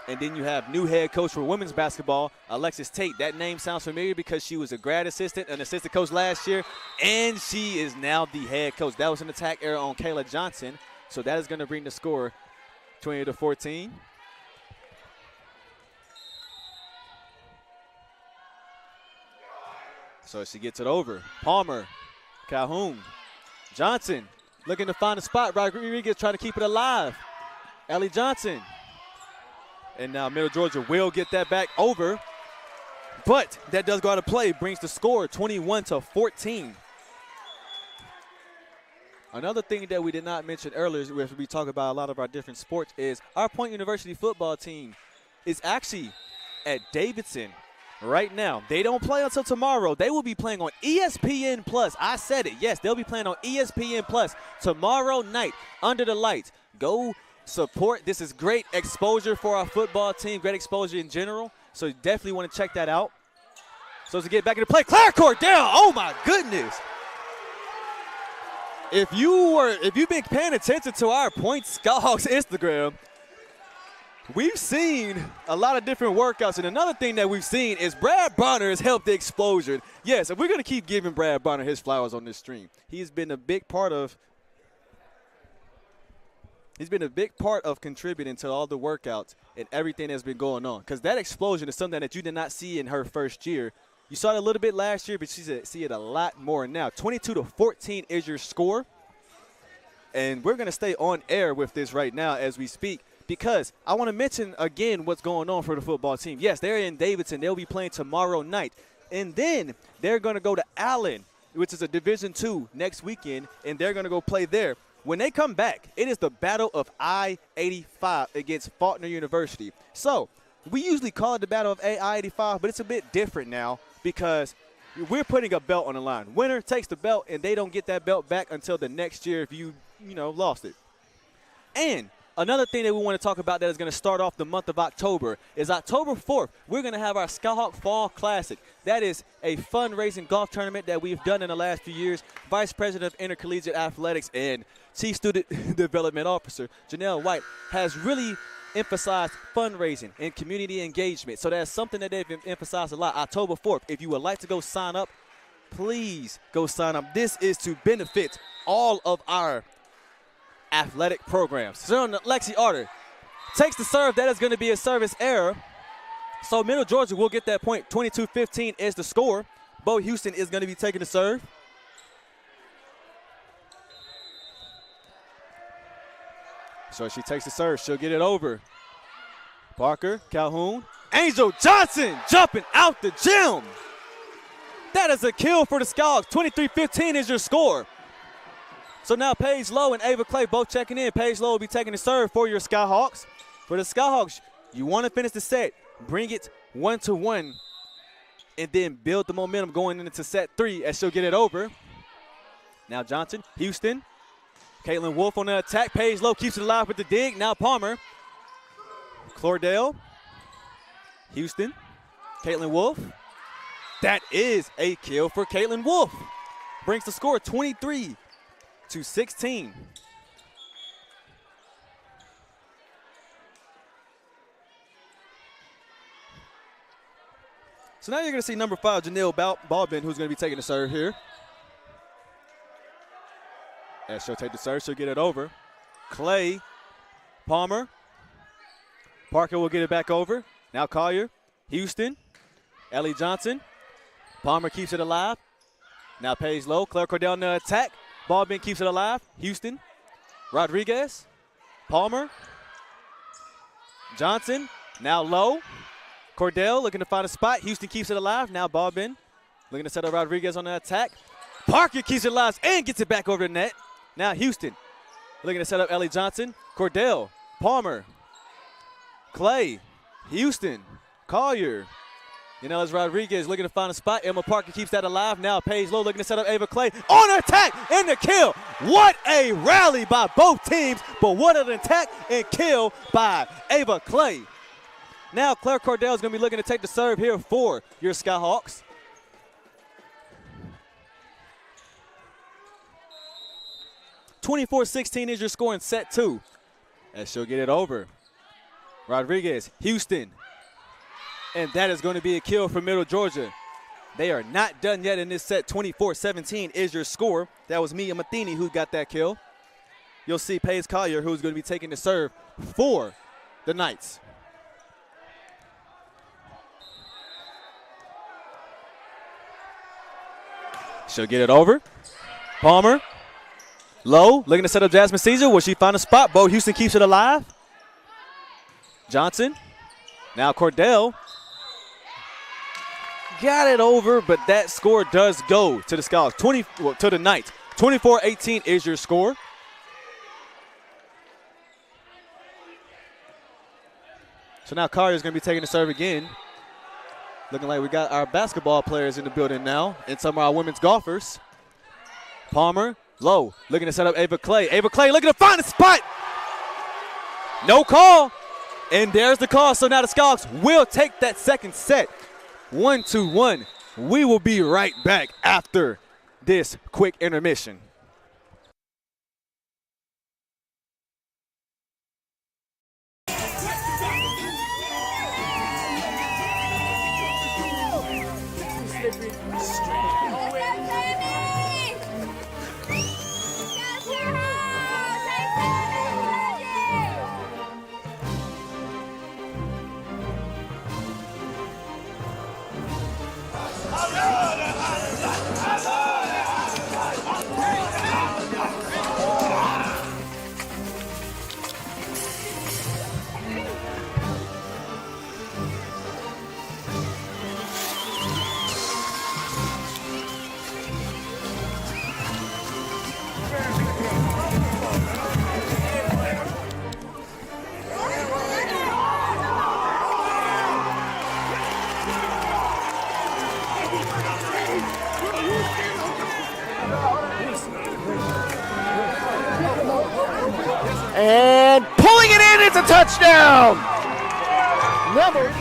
And then you have new head coach for women's basketball, Alexis Tate. That name sounds familiar because she was a grad assistant, an assistant coach last year, and she is now the head coach. That was an attack error on Kayla Johnson, so that is going to bring the score 20-14. So she gets it over. Palmer, Calhoun, Johnson looking to find a spot. Rodriguez trying to keep it alive. Ellie Johnson. And now Middle Georgia will get that back over But that does go out of play, brings the score 21-14. Another thing that we did not mention earlier as we talk about a lot of our different sports is our Point University football team is actually at Davidson right now. They don't play until tomorrow. They will be playing on ESPN Plus. I said it. Yes, they'll be playing on ESPN Plus tomorrow night under the lights. Go support. This is great exposure for our football team, great exposure in general. So you definitely want to check that out. So to get back into play, Claire Cordell. Oh my goodness. If you've been paying attention to our Point Skyhawks Instagram, we've seen a lot of different workouts. And another thing that we've seen is Brad Bonner has helped the explosion. Yes, and we're going to keep giving Brad Bonner his flowers on this stream. He's been a big part of contributing to all the workouts and everything that's been going on. Because that explosion is something that you did not see in her first year. You saw it a little bit last year, but you see it a lot more now. 22-14 is your score. And we're going to stay on air with this right now as we speak, because I want to mention again what's going on for the football team. Yes, they're in Davidson. They'll be playing tomorrow night. And then they're going to go to Allen, which is a Division II next weekend, and they're going to go play there. When they come back, it is the Battle of I-85 against Faulkner University. So we usually call it the Battle of I-85, but it's a bit different now because we're putting a belt on the line. Winner takes the belt, and they don't get that belt back until the next year if you lost it. And another thing that we want to talk about that is going to start off the month of October is October 4th. We're going to have our Skyhawk Fall Classic. That is a fundraising golf tournament that we've done in the last few years. Vice President of Intercollegiate Athletics and Chief Student Development Officer Janelle White has really emphasized fundraising and community engagement. So that's something that they've emphasized a lot. October 4th, if you would like to go sign up, please go sign up. This is to benefit all of our athletic programs. So Lexi Arter takes the serve. That is going to be a service error. So Middle Georgia will get that point. 22-15 is the score. Bo Houston is going to be taking the serve. So she takes the serve. She'll get it over. Parker, Calhoun. Angel Johnson jumping out the gym. That is a kill for the Skyhawks. 23-15 is your score. So now Paige Lowe and Ava Clay both checking in. Paige Lowe will be taking the serve for your Skyhawks. For the Skyhawks, you want to finish the set. Bring it 1-1 and then build the momentum going into set 3 as she'll get it over. Now Johnson, Houston. Caitlin Wolf on the attack. Paige Lowe keeps it alive with the dig. Now Palmer. Cordell. Houston. Caitlin Wolf. That is a kill for Caitlin Wolf. Brings the score 23-16. So now you're going to see number 5, Janelle Baldwin, who's going to be taking the serve here. As she'll take the serve, she'll get it over. Clay, Palmer. Parker will get it back over. Now Collier, Houston, Ellie Johnson. Palmer keeps it alive. Now Paige Lowe. Claire Cordell on the attack. Baldwin keeps it alive. Houston, Rodriguez, Palmer, Johnson. Now Lowe. Cordell looking to find a spot. Houston keeps it alive. Now Baldwin looking to set up Rodriguez on the attack. Parker keeps it alive and gets it back over the net. Now Houston looking to set up Ellie Johnson. Cordell, Palmer, Clay, Houston, Collier. As Rodriguez looking to find a spot. Emma Parker keeps that alive. Now Paige Lowe looking to set up Ava Clay. On attack and the kill. What a rally by both teams, but what an attack and kill by Ava Clay. Now Claire Cordell is going to be looking to take the serve here for your Skyhawks. (24-16) is your score in set 2. As she'll get it over. Rodriguez, Houston. And that is going to be a kill for Middle Georgia. They are not done yet in this set. 24-17 is your score. That was Mia Matheny who got that kill. You'll see Paige Collier, who's going to be taking the serve for the Knights. She'll get it over. Palmer. Lowe looking to set up Jasmine Caesar. Will she find a spot? Bo Houston keeps it alive. Johnson. Now Cordell. got it over, but that score does go to the Skyhawks. To the Knights. 24-18 is your score. So now Collier's going to be taking the serve again. Looking like we got our basketball players in the building now and some of our women's golfers. Palmer, low, looking to set up Ava Clay. Ava Clay looking to find a spot. No call. And there's the call. So now the Skyhawks will take that second set. 1-1. We will be right back after this quick intermission. And pulling it in, it's a touchdown. Number.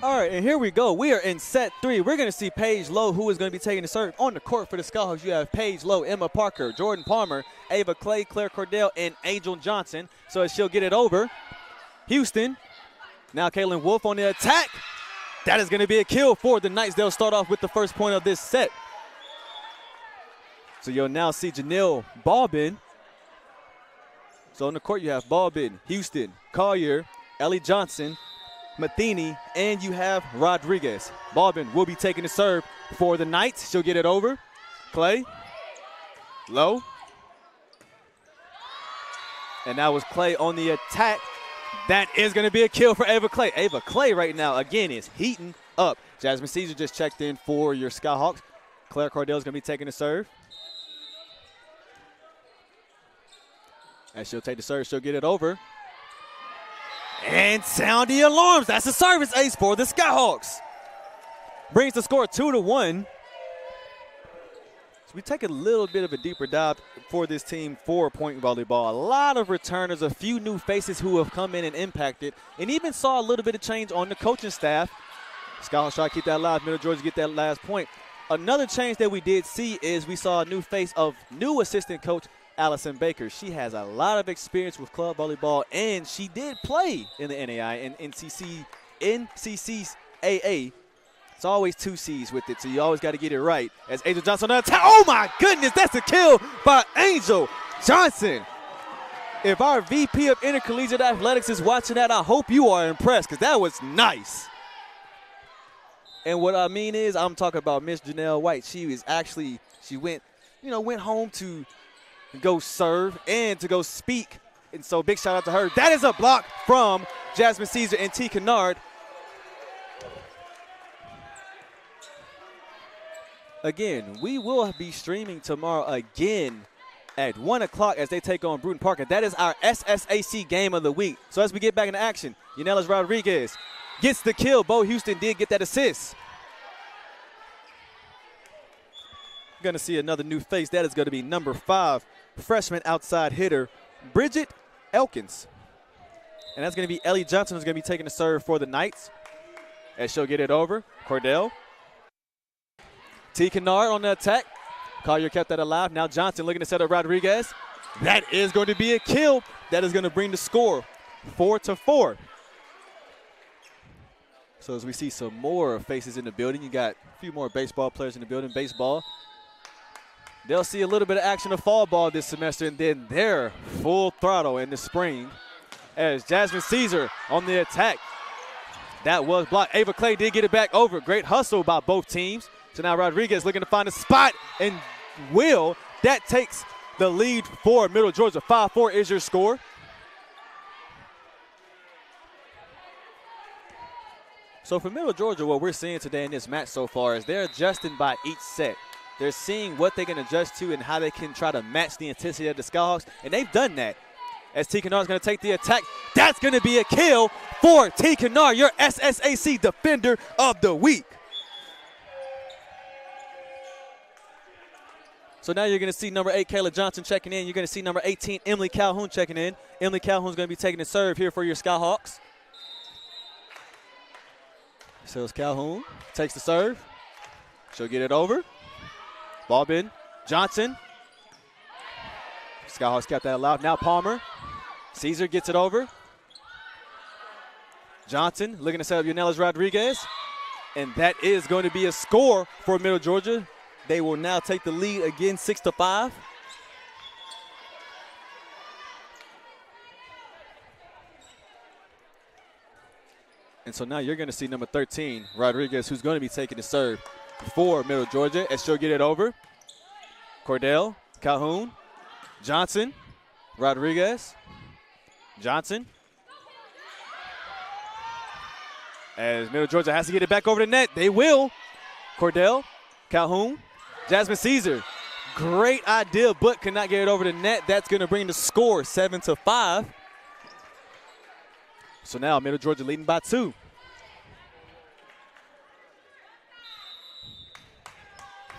All right, and here we go. We are in set 3. We're going to see Paige Lowe, who is going to be taking the serve on the court for the Skyhawks. You have Paige Lowe, Emma Parker, Jordan Palmer, Ava Clay, Claire Cordell, and Angel Johnson. So as she'll get it over, Houston. Now Kaylin Wolf on the attack. That is going to be a kill for the Knights. They'll start off with the first point of this set. So you'll now see Janelle Baldwin. So on the court you have Baldwin, Houston, Collier, Ellie Johnson, Matheny, and you have Rodriguez. Baldwin will be taking the serve for the Knights. She'll get it over. Clay, Low. And that was Clay on the attack. That is going to be a kill for Ava Clay. Ava Clay right now, again, is heating up. Jasmine Caesar just checked in for your Skyhawks. Claire Cordell is going to be taking the serve. As she'll take the serve, she'll get it over. And sound the alarms. That's a service ace for the Skyhawks. Brings the score 2-1. So we take a little bit of a deeper dive for this team for point volleyball. A lot of returners, a few new faces who have come in and impacted, and even saw a little bit of change on the coaching staff. Skyhawks try to keep that alive. Middle Georgia get that last point. Another change that we did see is we saw a new face of new assistant coach Allison Baker. She has a lot of experience with club volleyball, and she did play in the NAI and NCCAA. It's always 2 C's with it, so you always got to get it right. As Angel Johnson on attack. Oh, my goodness, that's a kill by Angel Johnson. If our VP of Intercollegiate Athletics is watching that, I hope you are impressed, because that was nice. And what I mean is, I'm talking about Miss Janelle White. She went home to go serve and to go speak. And so big shout out to her. That is a block from Jasmine Caesar and T. Kennard. Again, we will be streaming tomorrow again at 1 o'clock as they take on Bruton Park. And that is our SSAC game of the week. So as we get back into action, Yanelis Rodriguez gets the kill. Bo Houston did get that assist. We're going to see another new face. That is going to be number 5, freshman outside hitter, Bridget Elkins. And that's going to be Ellie Johnson who's going to be taking the serve for the Knights. As she'll get it over. Cordell. T. Kennard on the attack. Collier kept that alive. Now Johnson looking to set up Rodriguez. That is going to be a kill. That is going to bring the score 4-4. So as we see some more faces in the building, you got a few more baseball players in the building. Baseball. They'll see a little bit of action of fall ball this semester, and then they're full throttle in the spring. As Jasmine Caesar on the attack. That was blocked. Ava Clay did get it back over. Great hustle by both teams. So now Rodriguez looking to find a spot, and that takes the lead for Middle Georgia. 5-4 is your score. So for Middle Georgia, what we're seeing today in this match so far is they're adjusting by each set. They're seeing what they can adjust to and how they can try to match the intensity of the Skyhawks, and they've done that. As T. Kennard is going to take the attack. That's going to be a kill for T. Kennard, your SSAC Defender of the Week. So now you're going to see number 8, Kayla Johnson checking in. You're going to see number 18, Emily Calhoun checking in. Emily Calhoun's going to be taking the serve here for your Skyhawks. So as Calhoun takes the serve. She'll get it over. Ball bin. Johnson. Skyhawks kept that alive. Now Palmer. Caesar gets it over. Johnson looking to set up Yanelis Rodriguez. And that is going to be a score for Middle Georgia. They will now take the lead again, 6-5. And so now you're going to see number 13, Rodriguez, who's going to be taking the serve for Middle Georgia as she'll get it over. Cordell, Calhoun, Johnson, Rodriguez, Johnson. As Middle Georgia has to get it back over the net. They will. Cordell, Calhoun, Jasmine Caesar. Great idea, but cannot get it over the net. That's going to bring the score 7-5. So now Middle Georgia leading by 2.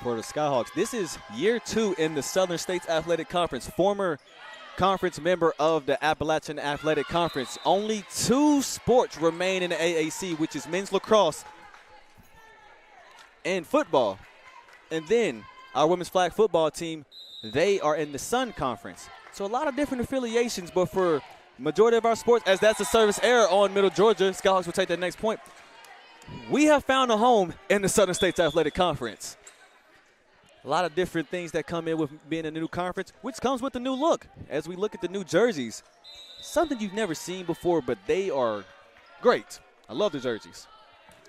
For the Skyhawks, this is year 2 in the Southern States Athletic Conference. Former conference member of the Appalachian Athletic Conference. Only 2 sports remain in the AAC, which is men's lacrosse and football. And then our women's flag football team, they are in the Sun Conference. So a lot of different affiliations, but for majority of our sports, as that's a service error on Middle Georgia, Skyhawks will take that next point. We have found a home in the Southern States Athletic Conference. A lot of different things that come in with being a new conference, which comes with the new look. As we look at the new jerseys, something you've never seen before, but they are great. I love the jerseys.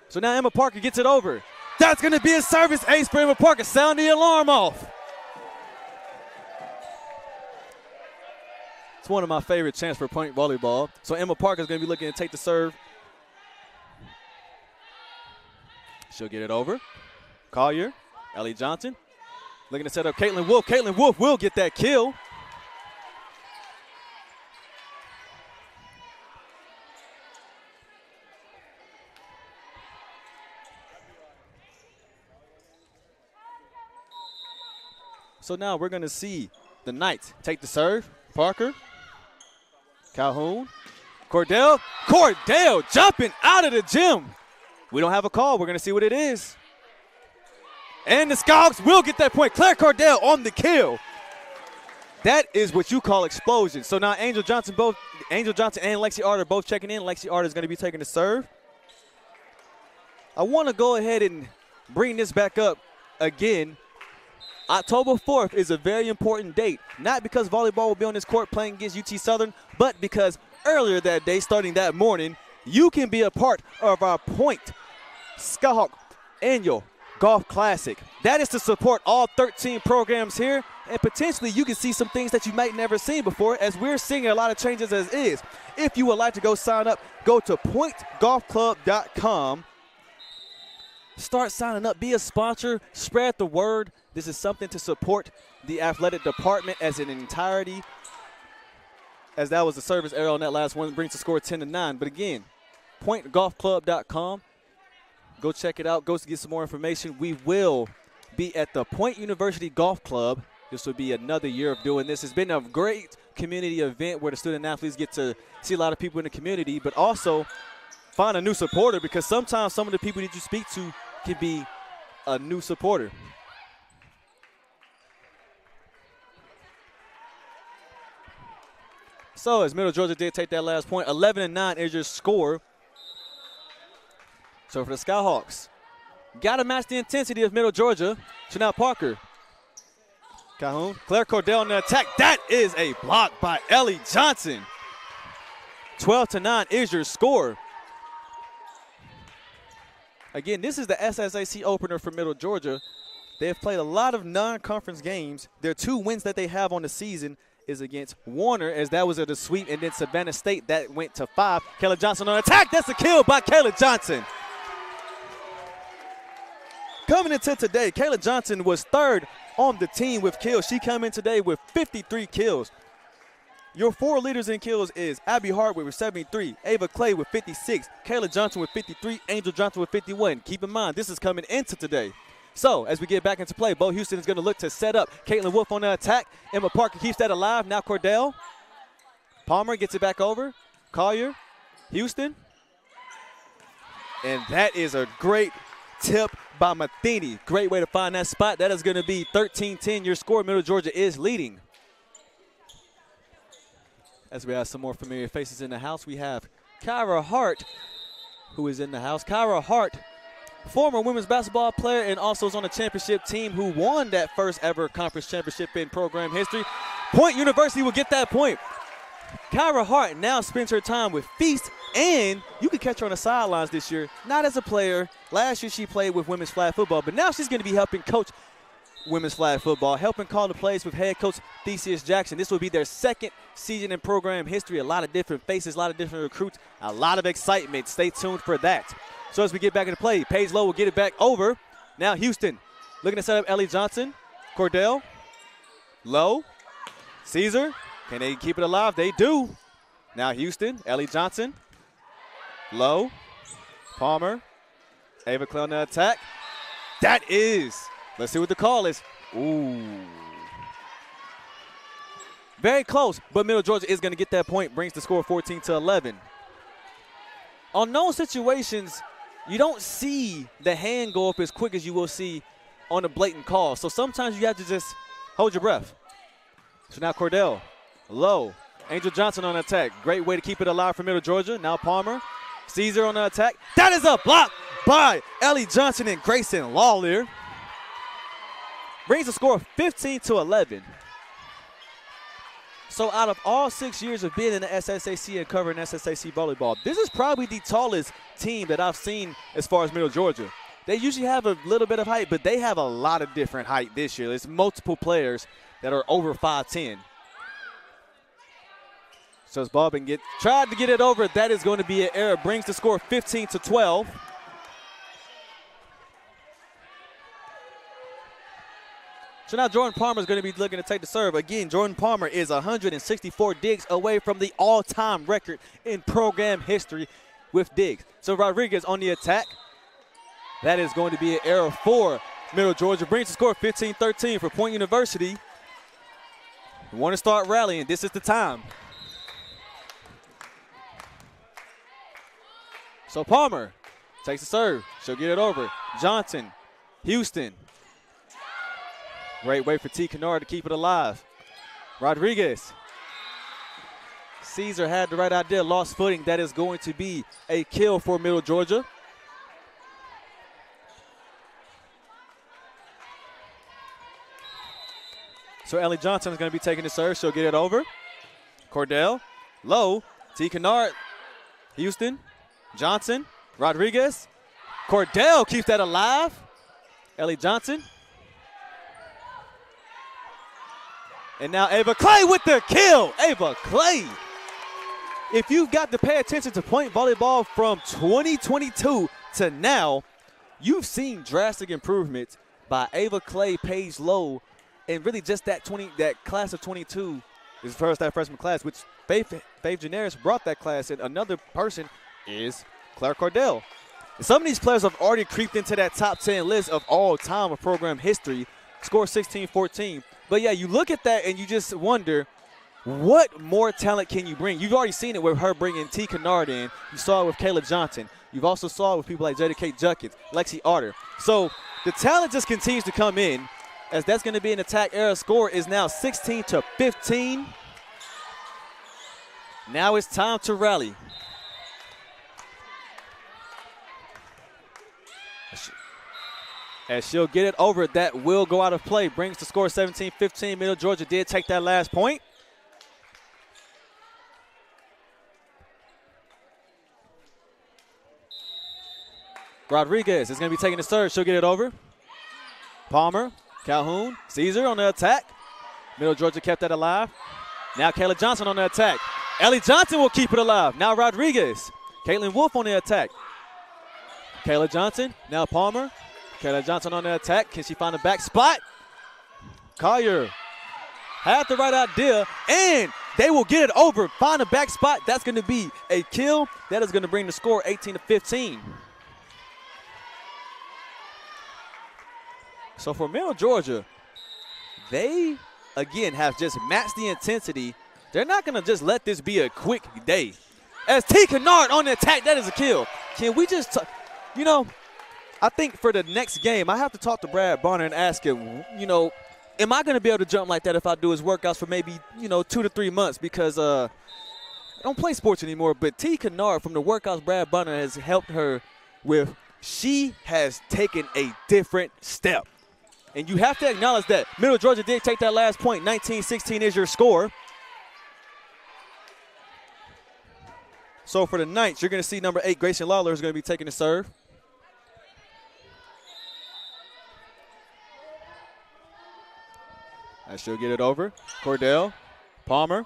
So now Emma Parker gets it over. That's going to be a service ace for Emma Parker. Sound the alarm off. It's one of my favorite chants for point volleyball. So Emma Parker is going to be looking to take the serve. She'll get it over. Collier, Ellie Johnson. Looking to set up Caitlin Wolf. Caitlin Wolf will get that kill. So now we're going to see the Knights take the serve. Parker, Calhoun, Cordell jumping out of the gym. We don't have a call. We're going to see what it is. And the Skyhawks will get that point. Claire Cordell on the kill. That is what you call explosion. So now Angel Johnson and Lexi Arter both checking in. Lexi Arter is going to be taking the serve. I want to go ahead and bring this back up again. October 4th is a very important date, not because volleyball will be on this court playing against UT Southern, but because earlier that day, starting that morning, you can be a part of our Point Skyhawk Annual Golf Classic. That is to support all 13 programs here, and potentially you can see some things that you might never seen before, as we're seeing a lot of changes as is. If you would like to go sign up, go to pointgolfclub.com. Start signing up, be a sponsor, spread the word. This is something to support the athletic department as an entirety, as that was the service error on that last one, brings the score 10-9. But again, pointgolfclub.com. Go check it out. Go to get some more information. We will be at the Point University Golf Club. This will be another year of doing this. It's been a great community event where the student athletes get to see a lot of people in the community, but also find a new supporter, because sometimes some of the people that you speak to can be a new supporter. So as Middle Georgia did take that last point, 11-9 is your score. So for the Skyhawks, got to match the intensity of Middle Georgia. So now Parker, Calhoun, Claire Cordell on the attack. That is a block by Ellie Johnson. 12-9 is your score. Again, this is the SSAC opener for Middle Georgia. They have played a lot of non-conference games. Their 2 wins that they have on the season is against Warner, as that was at a sweep, and then Savannah State, that went to 5. Kayla Johnson on attack. That's a kill by Kayla Johnson. Coming into today, Kayla Johnson was 3rd on the team with kills. She came in today with 53 kills. Your 4 leaders in kills is Abby Hartwood with 73, Ava Clay with 56, Kayla Johnson with 53, Angel Johnson with 51. Keep in mind, this is coming into today. So as we get back into play, Bo Houston is going to look to set up. Caitlin Wolf on the attack. Emma Parker keeps that alive. Now Cordell. Palmer gets it back over. Collier. Houston. And that is a great tip by Matheny. Great way to find that spot. That is going to be 13-10. Your score, Middle Georgia is leading. As we have some more familiar faces in the house, we have Kyra Hart, who is in the house. Kyra Hart, former women's basketball player, and also is on the championship team who won that first ever conference championship in program history. Point University will get that point. Kyra Hart now spends her time with Feast, and you can catch her on the sidelines this year, not as a player. Last year she played with women's flag football, but now she's going to be helping coach women's flag football, helping call the plays with head coach Theseus Jackson. This will be their 2nd season in program history. A lot of different faces, a lot of different recruits, a lot of excitement. Stay tuned for that. So as we get back into play, Paige Lowe will get it back over. Now Houston looking to set up Ellie Johnson. Cordell. Lowe. Caesar. Can they keep it alive? They do. Now Houston. Ellie Johnson. Lowe. Palmer. Ava Clay on the attack. That is. Let's see what the call is. Ooh. Very close, but Middle Georgia is going to get that point. Brings the score 14-11. On those situations, you don't see the hand go up as quick as you will see on a blatant call. So sometimes you have to just hold your breath. So now Cordell, Low, Angel Johnson on attack. Great way to keep it alive for Middle Georgia. Now Palmer, Caesar on the attack. That is a block by Ellie Johnson and Grayson Lawler. Brings the score 15-11. So out of all 6 years of being in the SSAC and covering SSAC volleyball, this is probably the tallest team that I've seen as far as Middle Georgia. They usually have a little bit of height, but they have a lot of different height this year. There's multiple players that are over 5'10". So as Bobbin tried to get it over, that is going to be an error. Brings the score 15-12. So now Jordan Palmer is going to be looking to take the serve. Again, Jordan Palmer is 164 digs away from the all-time record in program history with digs. So Rodriguez on the attack. That is going to be an error for Middle Georgia brings the score 15-13 for Point University. We want to start rallying. This is the time. So Palmer takes the serve. She'll get it over. Johnson, Houston. Great way for T. Kennard to keep it alive. Rodriguez. Caesar had the right idea, lost footing. That is going to be a kill for Middle Georgia. So Ellie Johnson is going to be taking the serve. She'll get it over. Cordell, low. T. Kennard, Houston, Johnson, Rodriguez. Cordell keeps that alive. Ellie Johnson. And now Ava Clay with the kill. Ava Clay. If you've got to pay attention to point volleyball from 2022 to now, you've seen drastic improvements by Ava Clay, Paige Lowe, and really just that class of 22 is first that freshman class, which Faith Janaris brought that class, and another person is Claire Cordell. And some of these players have already creeped into that top 10 list of all time of program history, score 16-14. But yeah, you look at that and you just wonder, what more talent can you bring? You've already seen it with her bringing T. Kennard in. You saw it with Kayla Johnson. You've also saw it with people like Jada Kate Juckins, Lexi Arter. So the talent just continues to come in, as that's going to be an attack era. Score is now 16-15. Now it's time to rally. As she'll get it over, that will go out of play. Brings the score 17-15. Middle Georgia did take that last point. Rodriguez is going to be taking the serve. She'll get it over. Palmer, Calhoun, Caesar on the attack. Middle Georgia kept that alive. Now Kayla Johnson on the attack. Ellie Johnson will keep it alive. Now Rodriguez. Caitlin Wolf on the attack. Kayla Johnson, now Palmer. Kayla Johnson on the attack. Can she find a back spot? Collier had the right idea, and they will get it over. Find a back spot. That's going to be a kill. That is going to bring the score 18-15. So for Middle Georgia, they, again, have just matched the intensity. They're not going to just let this be a quick day. As T. Kennard on the attack, that is a kill. Can we just, I think for the next game, I have to talk to Brad Bonner and ask him, am I going to be able to jump like that if I do his workouts for maybe, 2 to 3 months? Because I don't play sports anymore, but T. Kennard, from the workouts Brad Bonner has helped her with, she has taken a different step. And you have to acknowledge that. Middle Georgia did take that last point. 19-16 is your score. So for the Knights, you're going to see number 8, Grayson Lawler, is going to be taking the serve. And she'll get it over. Cordell, Palmer.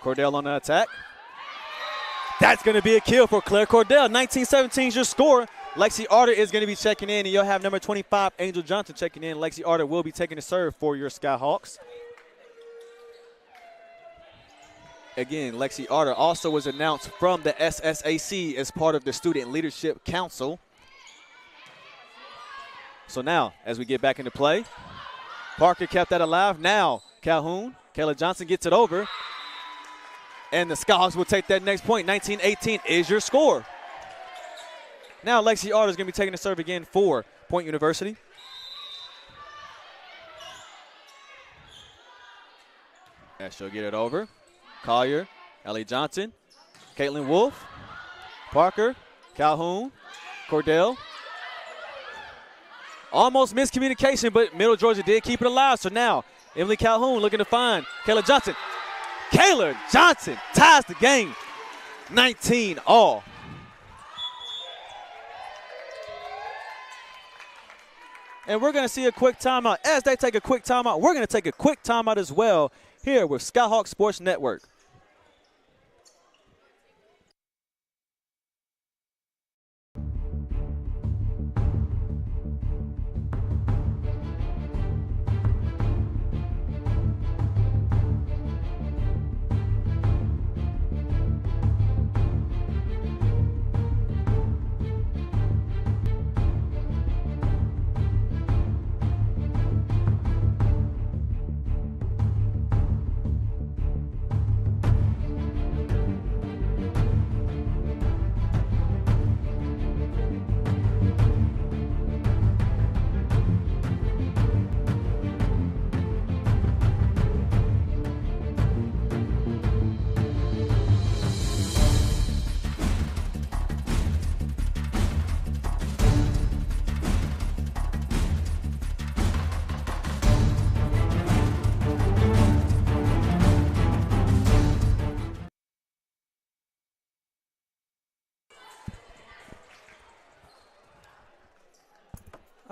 Cordell on the attack. That's going to be a kill for Claire Cordell. 19-17 is your score. Lexi Arter is going to be checking in, and you'll have number 25, Angel Johnson, checking in. Lexi Arter will be taking the serve for your Skyhawks. Again, Lexi Arter also was announced from the SSAC as part of the Student Leadership Council. So now, as we get back into play, Parker kept that alive. Now, Calhoun, Kayla Johnson gets it over. And the Skyhawks will take that next point. 19-18 is your score. Now Lexi Arter is going to be taking the serve again for Point University. And she'll get it over. Collier, Ellie Johnson, Caitlin Wolf, Parker, Calhoun, Cordell. Almost miscommunication, but Middle Georgia did keep it alive. So now Emily Calhoun looking to find Kayla Johnson. Kayla Johnson ties the game. 19-all. And we're going to see a quick timeout. As they take a quick timeout, we're going to take a quick timeout as well here with Skyhawk Sports Network.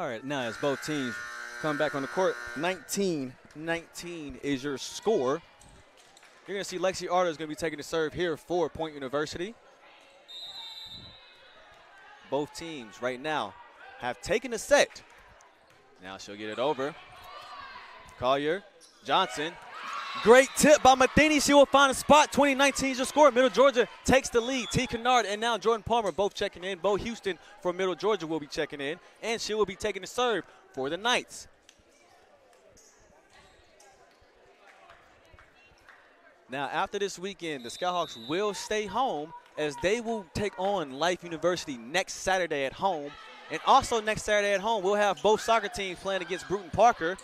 All right, now as both teams come back on the court, 19-19 is your score. You're going to see Lexi Arter is going to be taking the serve here for Point University. Both teams right now have taken a set. Now she'll get it over. Collier, Johnson. Great tip by Matheny. She will find a spot. 2019 is your score. Middle Georgia takes the lead. T. Kennard and now Jordan Palmer both checking in. Bo Houston from Middle Georgia will be checking in. And she will be taking the serve for the Knights. Now, after this weekend, the Skyhawks will stay home as they will take on Life University next Saturday at home. And also next Saturday at home, we'll have both soccer teams playing against Bruton Parker.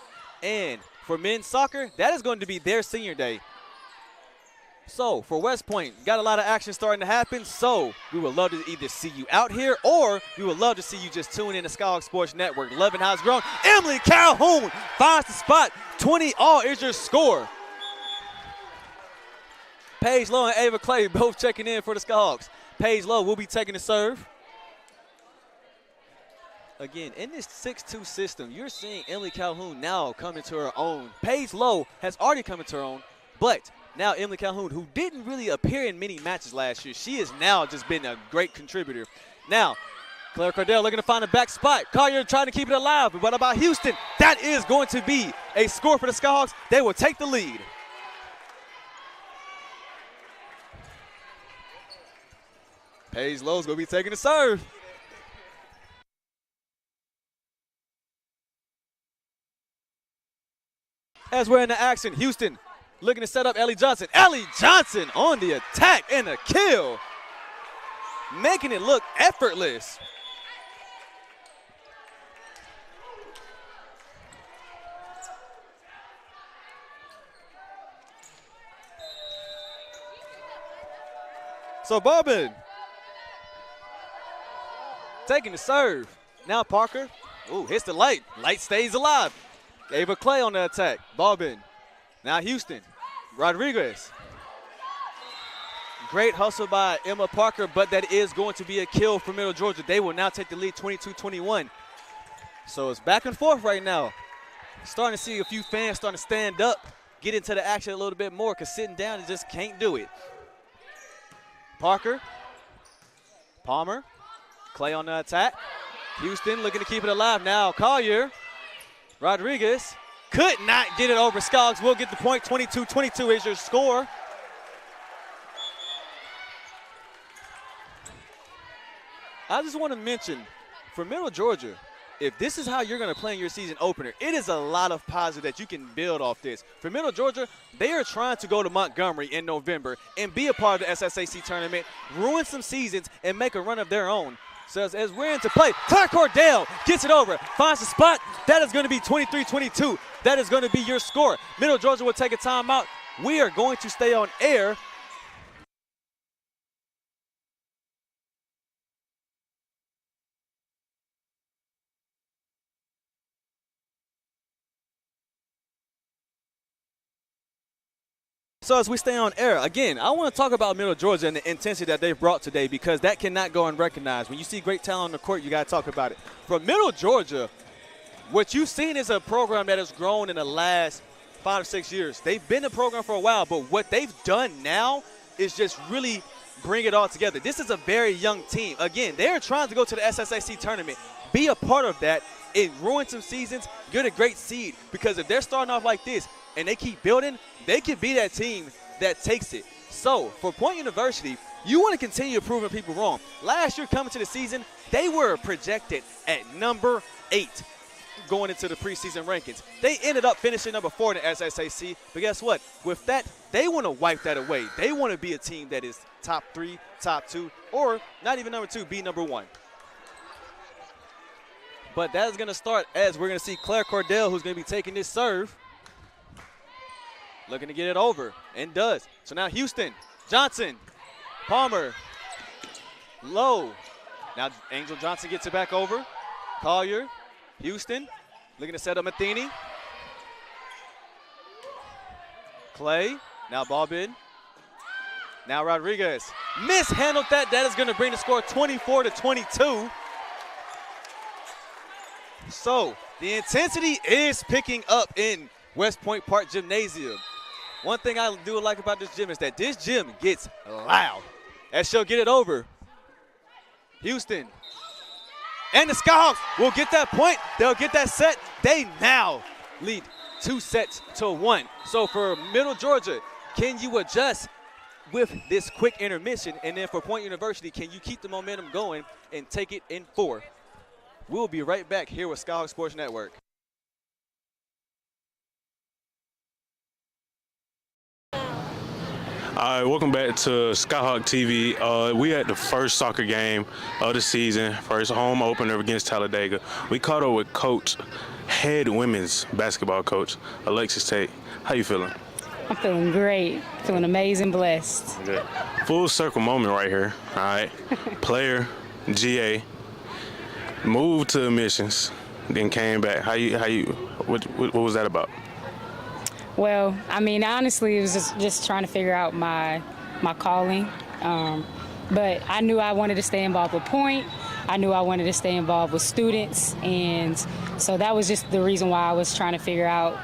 And for men's soccer, that is going to be their senior day. So for West Point, got a lot of action starting to happen. So we would love to either see you out here or we would love to see you just tune in to Skyhawk Sports Network. Loving how it's grown. Emily Calhoun finds the spot. 20-all is your score. Paige Lowe and Ava Clay both checking in for the Skyhawks. Paige Lowe will be taking the serve. Again, in this 6-2 system, you're seeing Emily Calhoun now come into her own. Paige Lowe has already come into her own, but now Emily Calhoun, who didn't really appear in many matches last year, she has now just been a great contributor. Now, Claire Cardell looking to find a back spot. Collier trying to keep it alive, but what about Houston? That is going to be a score for the Skyhawks. They will take the lead. Paige Lowe's going to be taking the serve. As we're in the action, Houston looking to set up Ellie Johnson. Ellie Johnson on the attack and a kill. Making it look effortless. So Bobbin taking the serve. Now Parker, hits the light. Light stays alive. Ava Clay on the attack. Bobbin. Now Houston. Rodriguez. Great hustle by Emma Parker, but that is going to be a kill for Middle Georgia. They will now take the lead 22-21. So it's back and forth right now. Starting to see a few fans starting to stand up, get into the action a little bit more because sitting down, they just can't do it. Parker. Palmer. Clay on the attack. Houston looking to keep it alive now. Collier. Rodriguez could not get it over. Skyhawks will get the point. 22-22 is your score. I just want to mention, for Middle Georgia, if this is how you're going to play in your season opener, it is a lot of positive that you can build off this. For Middle Georgia, they are trying to go to Montgomery in November and be a part of the SSAC tournament, ruin some seasons, and make a run of their own. So as we're into play, Claire Cordell gets it over, finds the spot. That is going to be 23-22. That is going to be your score. Middle Georgia will take a timeout. We are going to stay on air. So as we stay on air, again, I want to talk about Middle Georgia and the intensity that they've brought today because that cannot go unrecognized. When you see great talent on the court, you got to talk about it. From Middle Georgia, what you've seen is a program that has grown in the last 5 or 6 years. They've been a program for a while, but what they've done now is just really bring it all together. This is a very young team. Again, they're trying to go to the SSAC tournament, be a part of that. It ruins some seasons, get a great seed because if they're starting off like this and they keep building, they could be that team that takes it. So for Point University, you want to continue proving people wrong. Last year coming to the season, they were projected at number 8 going into the preseason rankings. They ended up finishing number 4 in the SSAC, but guess what? With that, they want to wipe that away. They want to be a team that is top 3, top 2, or not even number 2, be number 1. But that is going to start as we're going to see Claire Cordell, who's going to be taking this serve. Looking to get it over, and does. So now Houston, Johnson, Palmer, Lowe. Now Angel Johnson gets it back over. Collier, Houston, looking to set up Matheny. Clay, now Bobbin. Now Rodriguez. Mishandled that. That is going to bring the score 24-22. So the intensity is picking up in West Point Park Gymnasium. One thing I do like about this gym is that this gym gets loud. As she'll get it over. Houston and the Skyhawks will get that point. They'll get that set. They now lead 2-1. So for Middle Georgia, can you adjust with this quick intermission? And then for Point University, can you keep the momentum going and take it in 4? We'll be right back here with Skyhawk Sports Network. All right, welcome back to Skyhawk TV. We at the first soccer game of the season, first home opener against Talladega. We caught up with head women's basketball coach, Alexis Tate. How you feeling? I'm feeling great, feeling amazing, blessed. Good. Full circle moment right here. All right, player, GA, moved to admissions, then came back. What was that about? Well, I mean, honestly, it was just trying to figure out my calling. But I knew I wanted to stay involved with Point. I knew I wanted to stay involved with students. And so that was just the reason why I was trying to figure out,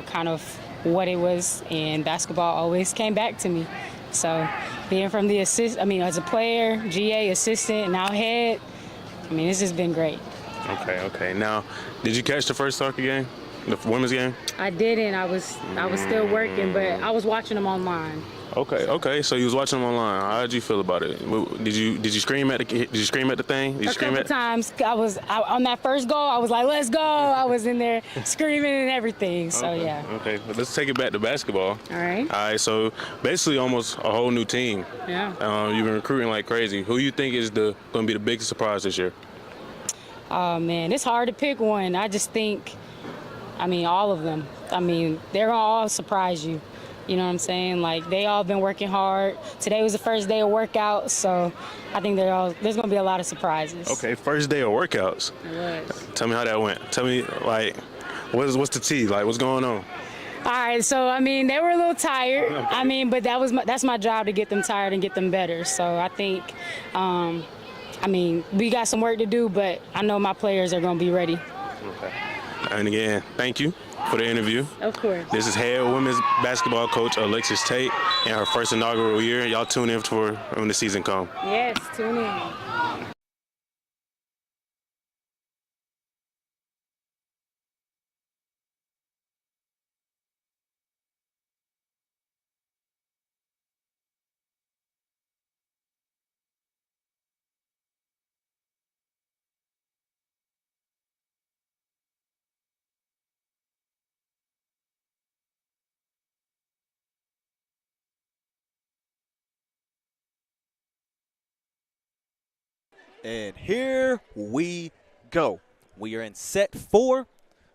kind of what it was. And basketball always came back to me. So being from the as a player, GA, assistant, and now head, it's just been great. Okay. Now, did you catch the first soccer game? The women's game? I didn't. I was still working, but I was watching them online. Okay. So you was watching them online. How did you feel about it? Did you scream at the thing? A couple times. I was on that first goal. I was like, "Let's go!" I was in there screaming and everything. So yeah. Okay. But let's take it back to basketball. All right. So basically, almost a whole new team. Yeah. You've been recruiting like crazy. Who you think is going to be the biggest surprise this year? Oh man, it's hard to pick one. I just think. All of them. They're gonna all surprise you. You know what I'm saying? Like, they all been working hard. Today was the first day of workouts, so I think there's gonna be a lot of surprises. Okay, first day of workouts. It was. Tell me how that went. Tell me, what's the tea? What's going on? All right, so they were a little tired. Okay. But that's my job, to get them tired and get them better. So I think, we got some work to do, but I know my players are gonna be ready. Okay. And again, thank you for the interview. Of course. This is head women's basketball coach Alexis Tate in her first inaugural year. Y'all tune in for when the season comes. Yes, tune in. And here we go. We are in set 4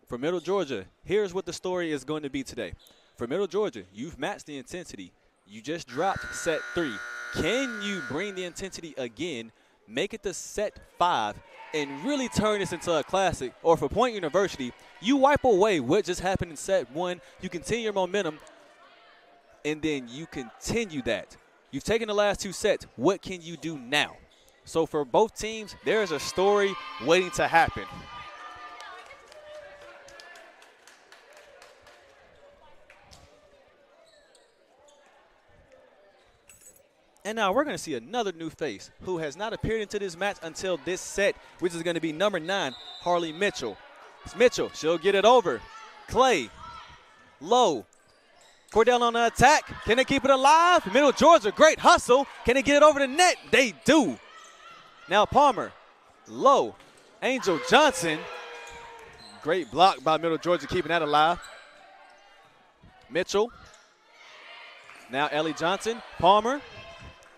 for Middle Georgia. Here's what the story is going to be today. For Middle Georgia, you've matched the intensity. You just dropped set 3. Can you bring the intensity again, make it to set 5, and really turn this into a classic? Or for Point University, you wipe away what just happened in set 1. You continue your momentum, and then you continue that. You've taken the last 2 sets. What can you do now? So for both teams, there is a story waiting to happen. And now we're going to see another new face who has not appeared into this match until this set, which is going to be number 9, Harley Mitchell. It's Mitchell. She'll get it over. Clay. Low. Cordell on the attack. Can they keep it alive? Middle Georgia, great hustle. Can they get it over the net? They do. Now Palmer, low, Angel Johnson. Great block by Middle Georgia, keeping that alive. Mitchell. Now Ellie Johnson, Palmer,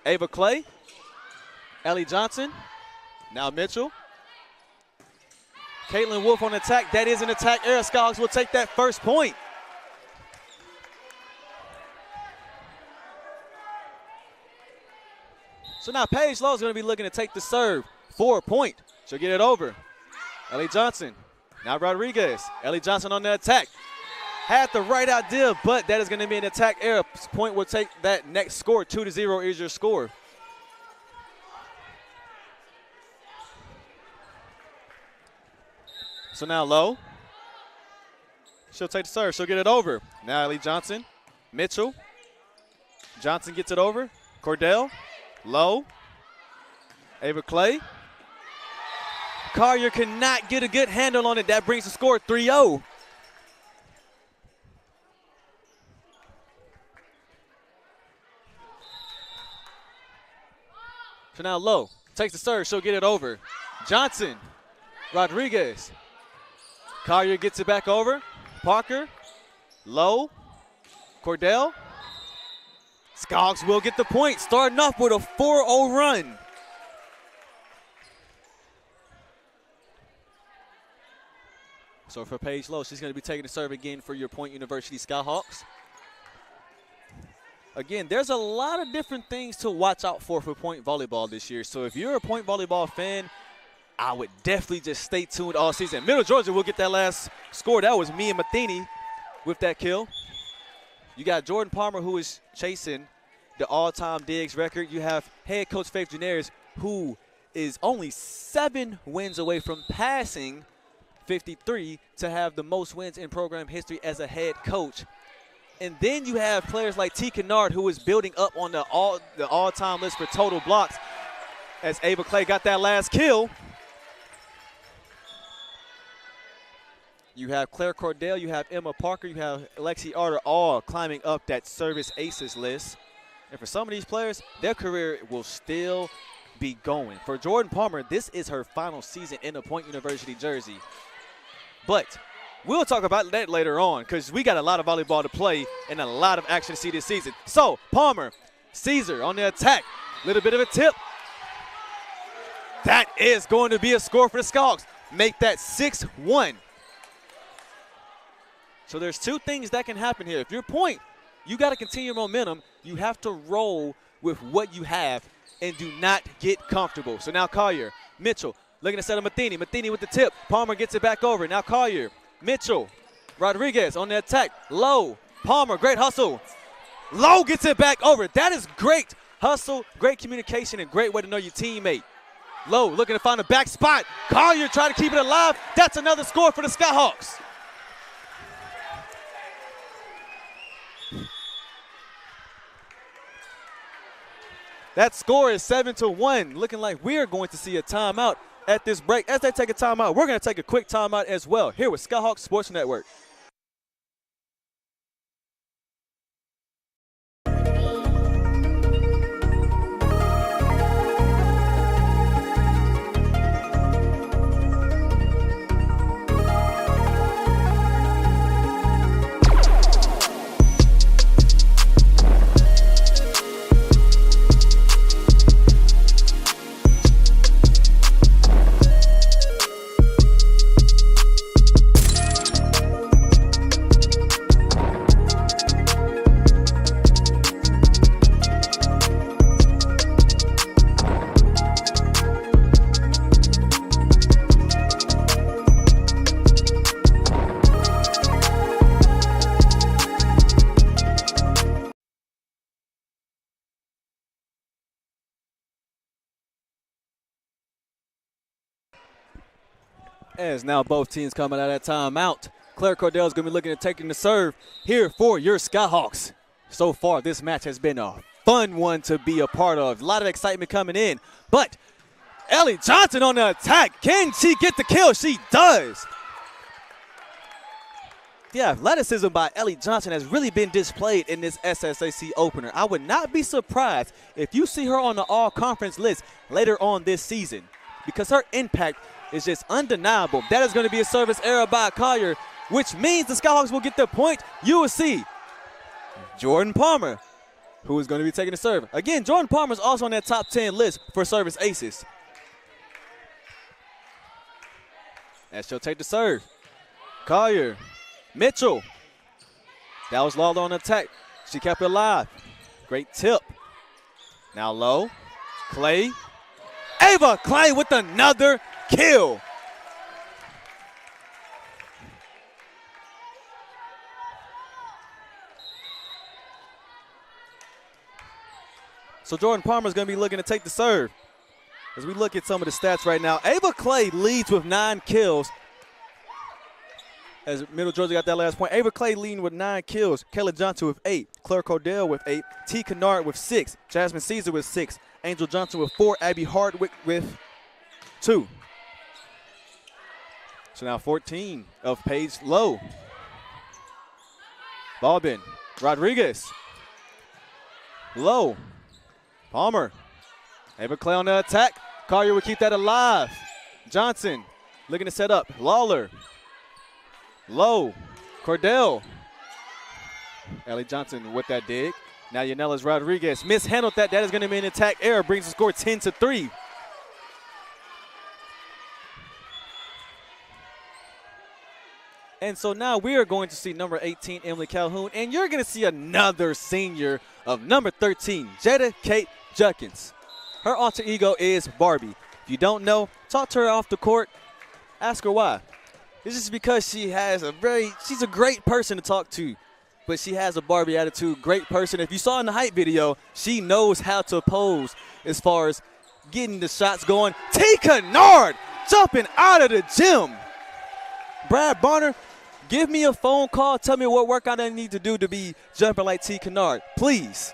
Ava Clay, Ellie Johnson. Now Mitchell. Caitlin Wolf on attack. That is an attack. Air Skyhawks will take that first point. So now Paige Lowe is going to be looking to take the serve. 4-point. She'll get it over. Ellie Johnson. Now Rodriguez. Ellie Johnson on the attack. Had the right idea, but that is going to be an attack error. Point will take that next score. 2-0 is your score. So now low. She'll take the serve. She'll get it over. Now Ellie Johnson. Mitchell. Johnson gets it over. Cordell. Low. Ava Clay. Collier cannot get a good handle on it. That brings the score 3-0. So now Lowe takes the serve. She'll get it over. Johnson. Rodriguez. Collier gets it back over. Parker. Lowe. Cordell. Skoggs will get the point, starting off with a 4-0 run. So for Paige Lowe, she's going to be taking the serve again for your Point University Skyhawks. Again, there's a lot of different things to watch out for Point Volleyball this year. So if you're a Point Volleyball fan, I would definitely just stay tuned all season. Middle Georgia will get that last score. That was Mia Matheny with that kill. You got Jordan Palmer, who is chasing the all-time digs record. You have head coach Faith Janaris, who is only 7 wins away from passing 53 to have the most wins in program history as a head coach. And then you have players like T. Kennard, who is building up on the all-time list for total blocks, as Ava Clay got that last kill. You have Claire Cordell, you have Emma Parker, you have Lexi Arter, all climbing up that service aces list. And for some of these players, their career will still be going. For Jordan Palmer, this is her final season in a Point University jersey. But we'll talk about that later on, because we got a lot of volleyball to play and a lot of action to see this season. So Palmer, Caesar on the attack, little bit of a tip. That is going to be a score for the Skoggs. Make that 6-1. So there's 2 things that can happen here. If you're Point, you got to continue your momentum. You have to roll with what you have and do not get comfortable. So now Collier, Mitchell, looking to set up Matheny. Matheny with the tip. Palmer gets it back over. Now Collier, Mitchell, Rodriguez on the attack. Lowe, Palmer, great hustle. Lowe gets it back over. That is great hustle, great communication, and great way to know your teammate. Lowe looking to find a back spot. Collier trying to keep it alive. That's another score for the Skyhawks. That score is 7-1, looking like we are going to see a timeout at this break. As they take a timeout, we're going to take a quick timeout as well here with Skyhawks Sports Network. As now both teams coming out of that timeout. Claire Cordell is going to be looking at taking the serve here for your Skyhawks. So far, this match has been a fun one to be a part of. A lot of excitement coming in. But Ellie Johnson on the attack. Can she get the kill? She does. The athleticism by Ellie Johnson has really been displayed in this SSAC opener. I would not be surprised if you see her on the all-conference list later on this season, because her impact is just undeniable. That is going to be a service error by Collier, which means the Skyhawks will get the point. You will see Jordan Palmer, who is going to be taking the serve. Again, Jordan Palmer is also on that top 10 list for service aces. And she'll take the serve. Collier, Mitchell. That was Lawler on the attack. She kept it alive. Great tip. Now Lowe, Clay. Ava Clay with another kill. So Jordan Palmer is going to be looking to take the serve. As we look at some of the stats right now, Ava Clay leads with 9 kills. as Middle Georgia got that last point. Ava Clay leading with 9 kills. Kayla Johnson with 8. Claire Cordell with 8. T. Kennard with 6. Jasmine Caesar with 6. Angel Johnson with 4. Abby Hardwick with 2. So now 14 of Paige Lowe. Ballbin. Rodriguez. Lowe. Palmer. Ava Clay on the attack. Collier would keep that alive. Johnson looking to set up. Lawler. Lowe. Cordell. Ellie Johnson with that dig. Now Yanella's Rodriguez mishandled that. That is going to be an attack error. Brings the score 10-3. And so now we are going to see number 18, Emily Calhoun, and you're going to see another senior of number 13, Jada Kate Judkins. Her alter ego is Barbie. If you don't know, talk to her off the court. Ask her why. This is because she's a great person to talk to, but she has a Barbie attitude, great person. If you saw in the hype video, she knows how to pose as far as getting the shots going. T. Kennard jumping out of the gym. Brad Barner, give me a phone call. Tell me what workout I need to do to be jumping like T. Kennard. Please.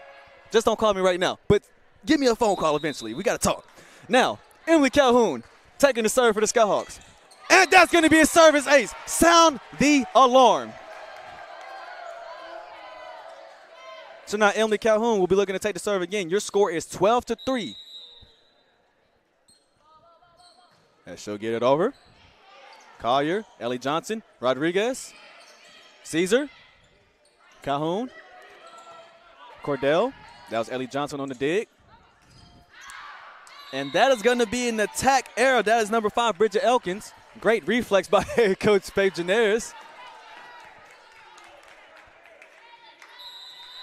Just don't call me right now, but give me a phone call eventually. We got to talk. Now, Emily Calhoun taking the serve for the Skyhawks. And that's going to be a service ace. Sound the alarm. So now Emily Calhoun will be looking to take the serve again. Your score is 12-3. And she'll get it over. Collier, Ellie Johnson, Rodriguez, Caesar, Calhoun, Cordell. That was Ellie Johnson on the dig. And that is going to be an attack error. That is number 5, Bridget Elkins. Great reflex by head coach Faith Janaris.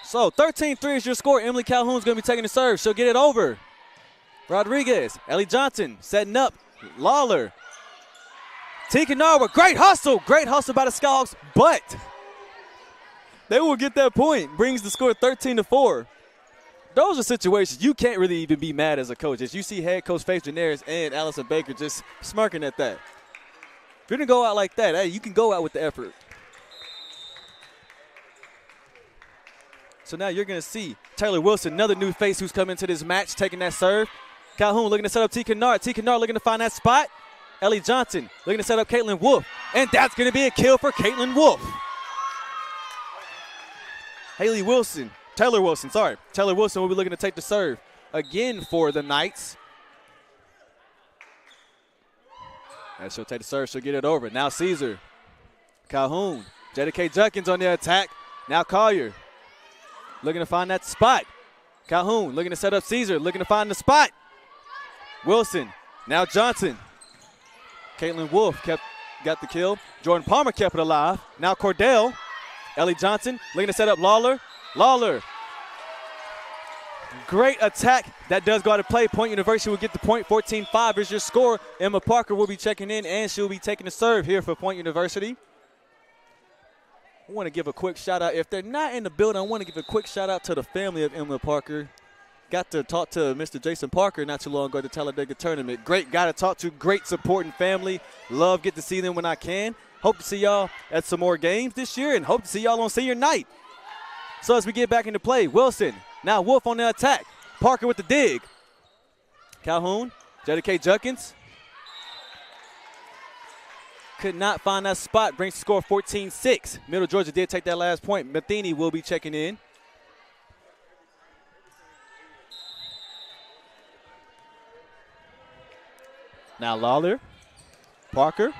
So 13-3 is your score. Emily Calhoun's going to be taking the serve. She'll get it over. Rodriguez, Ellie Johnson setting up. Lawler. T. Kennard with great hustle. Great hustle by the Skyhawks, but they will get that point. Brings the score 13-4. Those are situations you can't really even be mad as a coach. As you see head coach Faith Janaris and Allison Baker just smirking at that. If you're going to go out like that, hey, you can go out with the effort. So now you're going to see Taylor Wilson, another new face who's come into this match, taking that serve. Calhoun looking to set up T. Kennard. T. Kennard looking to find that spot. Ellie Johnson looking to set up Caitlin Wolf. And that's going to be a kill for Caitlin Wolf. Taylor Wilson will be looking to take the serve again for the Knights. And she'll take the serve. She'll get it over. Now Caesar. Calhoun. Jada K. Judkins on the attack. Now Collier. Looking to find that spot. Calhoun looking to set up Caesar. Looking to find the spot. Wilson. Now Johnson. Caitlin Wolf got the kill. Jordan Palmer kept it alive. Now Cordell. Ellie Johnson looking to set up Lawler. Lawler. Great attack. That does go out of play. Point University will get the point. 14-5 is your score. Emma Parker will be checking in, and she'll be taking the serve here for Point University. I want to give a quick shout-out. If they're not in the building, I want to give a quick shout-out to the family of Emma Parker. Got to talk to Mr. Jason Parker not too long ago at the Talladega tournament. Great guy to talk to. Great supporting family. Love get to see them when I can. Hope to see y'all at some more games this year, and hope to see y'all on senior night. So as we get back into play, Wilson. Now Wolf on the attack. Parker with the dig. Calhoun. Jada K. Judkins. Could not find that spot. Brings the score 14-6. Middle Georgia did take that last point. Matheny will be checking in. Now Lawler. Parker.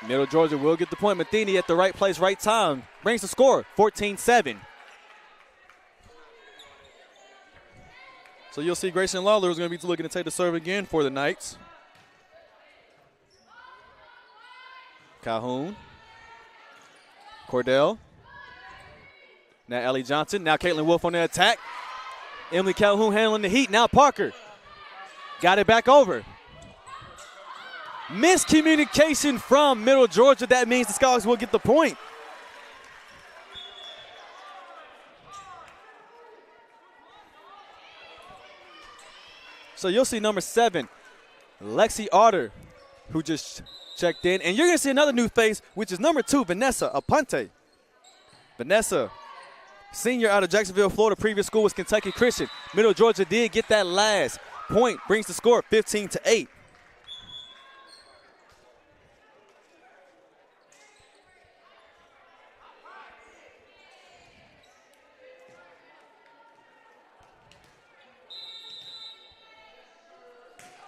Middle Georgia will get the point. Matheny at the right place, right time. Brings the score, 14-7. So you'll see Grayson Lawler is going to be looking to take the serve again for the Knights. Calhoun. Cordell. Now Ellie Johnson. Now Caitlin Wolf on the attack. Emily Calhoun handling the heat. Now Parker. Got it back over. Miscommunication from Middle Georgia. That means the Skyhawks will get the point. So you'll see number 7, Lexi Otter, who just checked in. And you're going to see another new face, which is number 2, Vanessa Aponte. Vanessa, senior out of Jacksonville, Florida. Previous school was Kentucky Christian. Middle Georgia did get that last point, brings the score 15-8.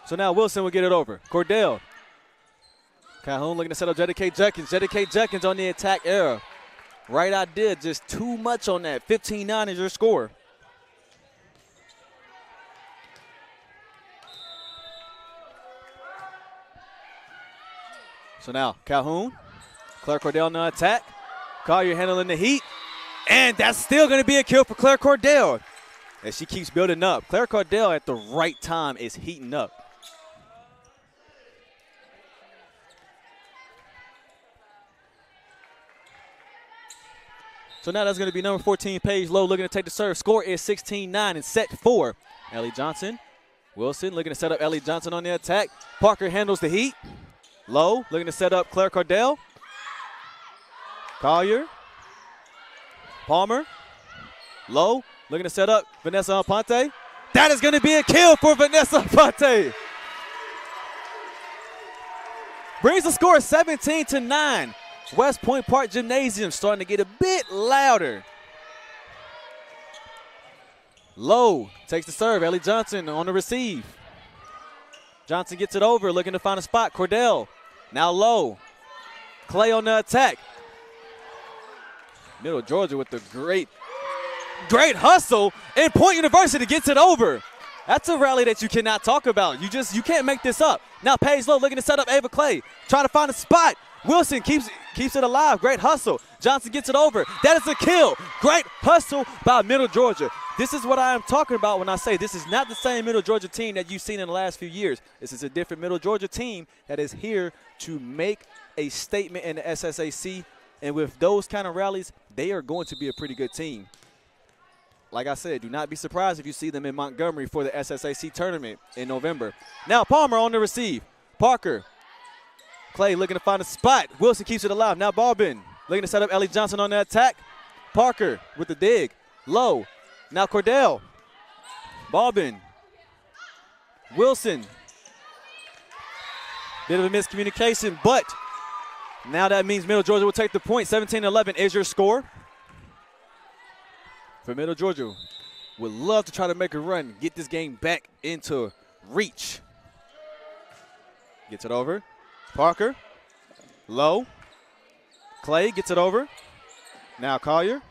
So now Wilson will get it over. Cordell. Calhoun looking to set up Jetty K. Jenkins. Jetty K. Jenkins on the attack era. Right idea, just too much on that. 15-9 is your score. So now Calhoun. Claire Cordell on the attack. Collier handling the heat. And that's still going to be a kill for Claire Cordell as she keeps building up. Claire Cordell at the right time is heating up. So now that's going to be number 14, Paige Lowe, looking to take the serve. Score is 16-9 and set for Ellie Johnson. Wilson looking to set up Ellie Johnson on the attack. Parker handles the heat. Lowe looking to set up Claire Cordell. Collier. Palmer. Lowe looking to set up Vanessa Aponte. That is going to be a kill for Vanessa Aponte. Brings the score 17-9. West Point Park Gymnasium starting to get a bit louder. Lowe takes the serve. Ellie Johnson on the receive. Johnson gets it over, looking to find a spot. Cordell. Now Lowe. Clay on the attack. Middle Georgia with the great hustle. And Point University gets it over. That's a rally that you cannot talk about. You can't make this up. Now Paige Lowe looking to set up Ava Clay. Trying to find a spot. Wilson keeps it alive. Great hustle. Johnson gets it over. That is a kill. Great hustle by Middle Georgia. This is what I am talking about when I say this is not the same Middle Georgia team that you've seen in the last few years. This is a different Middle Georgia team that is here to make a statement in the SSAC. And with those kind of rallies, they are going to be a pretty good team. Like I said, do not be surprised if you see them in Montgomery for the SSAC tournament in November. Now Palmer on the receive. Parker. Clay looking to find a spot. Wilson keeps it alive. Now Baldwin looking to set up Ellie Johnson on the attack. Parker with the dig. Low. Now Cordell. Baldwin. Wilson. Bit of a miscommunication, but now that means Middle Georgia will take the point. 17-11 is your score. For Middle Georgia, would love to try to make a run, get this game back into reach. Gets it over. Parker, Lowe, Clay gets it over. Now Collier.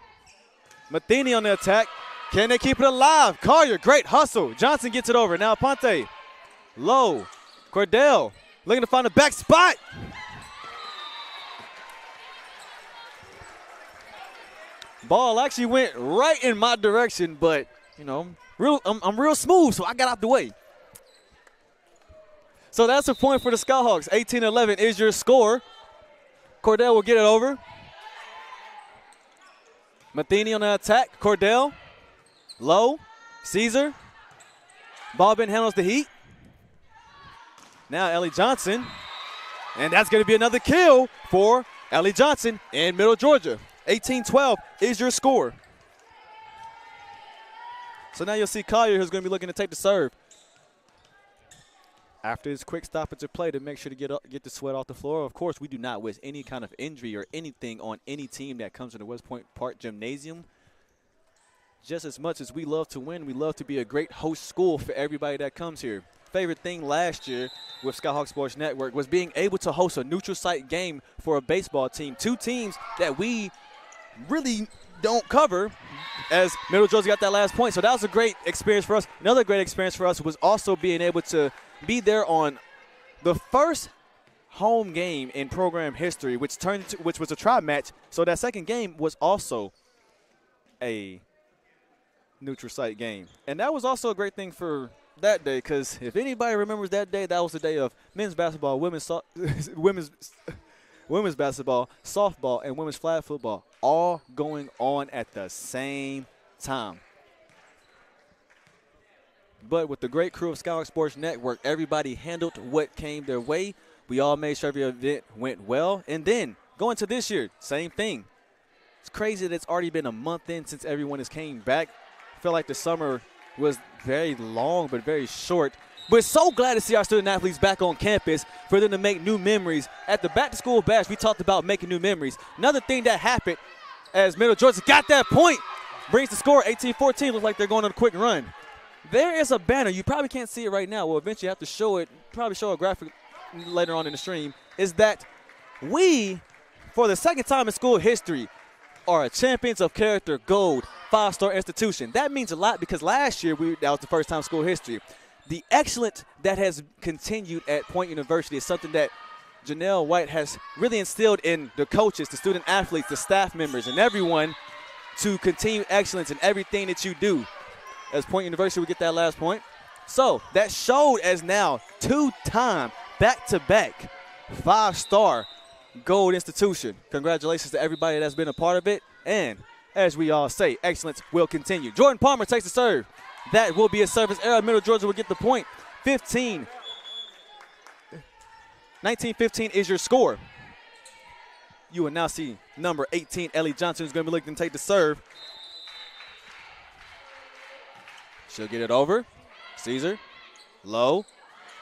Matheny on the attack. Can they keep it alive? Collier, great hustle. Johnson gets it over. Now Ponte, Lowe, Cordell, looking to find a back spot. Ball actually went right in my direction, but, you know, I'm real smooth, so I got out the way. So that's a point for the Skyhawks. 18-11 is your score. Cordell will get it over. Matheny on the attack. Cordell. Low. Caesar. Baldwin handles the heat. Now Ellie Johnson. And that's going to be another kill for Ellie Johnson in Middle Georgia. 18-12 is your score. So now you'll see Collier, who's going to be looking to take the serve. After his quick stoppage of play to make sure to get the sweat off the floor. Of course, we do not wish any kind of injury or anything on any team that comes to the West Point Park Gymnasium. Just as much as we love to win, we love to be a great host school for everybody that comes here. Favorite thing last year with Skyhawk Sports Network was being able to host a neutral site game for a baseball team. Two teams that we really don't cover, as Middle Georgia got that last point. So that was a great experience for us. Another great experience for us was also being able to be there on the first home game in program history, which was a tri match. So that second game was also a neutral site game. And that was also a great thing for that day, because if anybody remembers that day, that was the day of men's basketball, women's basketball, softball, and women's flag football all going on at the same time. But with the great crew of Skyhawk Sports Network, everybody handled what came their way. We all made sure every event went well. And then going to this year, same thing. It's crazy that it's already been a month in since everyone has came back. I feel like the summer was very long but very short. We're so glad to see our student athletes back on campus for them to make new memories. At the back-to-school bash, we talked about making new memories. Another thing that happened as Middle Georgia got that point, brings the score 18-14. Looks like they're going on a quick run. There is a banner. You probably can't see it right now. We'll eventually have to show it, probably show a graphic later on in the stream, is that we, for the second time in school history, are a Champions of Character Gold 5-star institution. That means a lot because last year that was the first time in school history. The excellence that has continued at Point University is something that Janelle White has really instilled in the coaches, the student athletes, the staff members, and everyone to continue excellence in everything that you do. As Point University, we get that last point. So that showed as now 2-time back-to-back 5-star gold institution. Congratulations to everybody that's been a part of it. And as we all say, excellence will continue. Jordan Palmer takes the serve. That will be a service error. Middle Georgia will get the point. 19-15 is your score. You will now see number 18, Ellie Johnson, who's going to be looking to take the serve. She'll get it over. Caesar, low.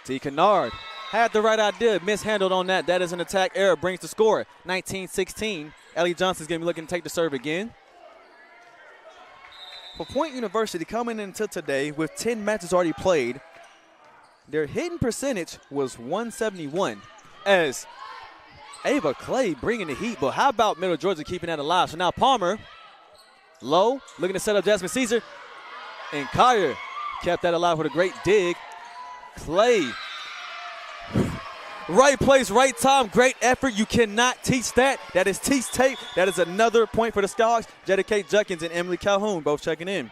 T. Kennard had the right idea, mishandled on that. That is an attack error, brings the score. 19-16. Ellie Johnson's going to be looking to take the serve again. For Point University, coming into today with 10 matches already played, their hitting percentage was 171 as Ava Clay bringing the heat. But how about Middle Georgia keeping that alive? So now Palmer, low, looking to set up Jasmine Caesar. And Collier kept that alive with a great dig. Clay, right place, right time, great effort. You cannot teach that. That is teach tape. That is another point for the Skyhawks. Jetta Kate Junkins and Emily Calhoun both checking in.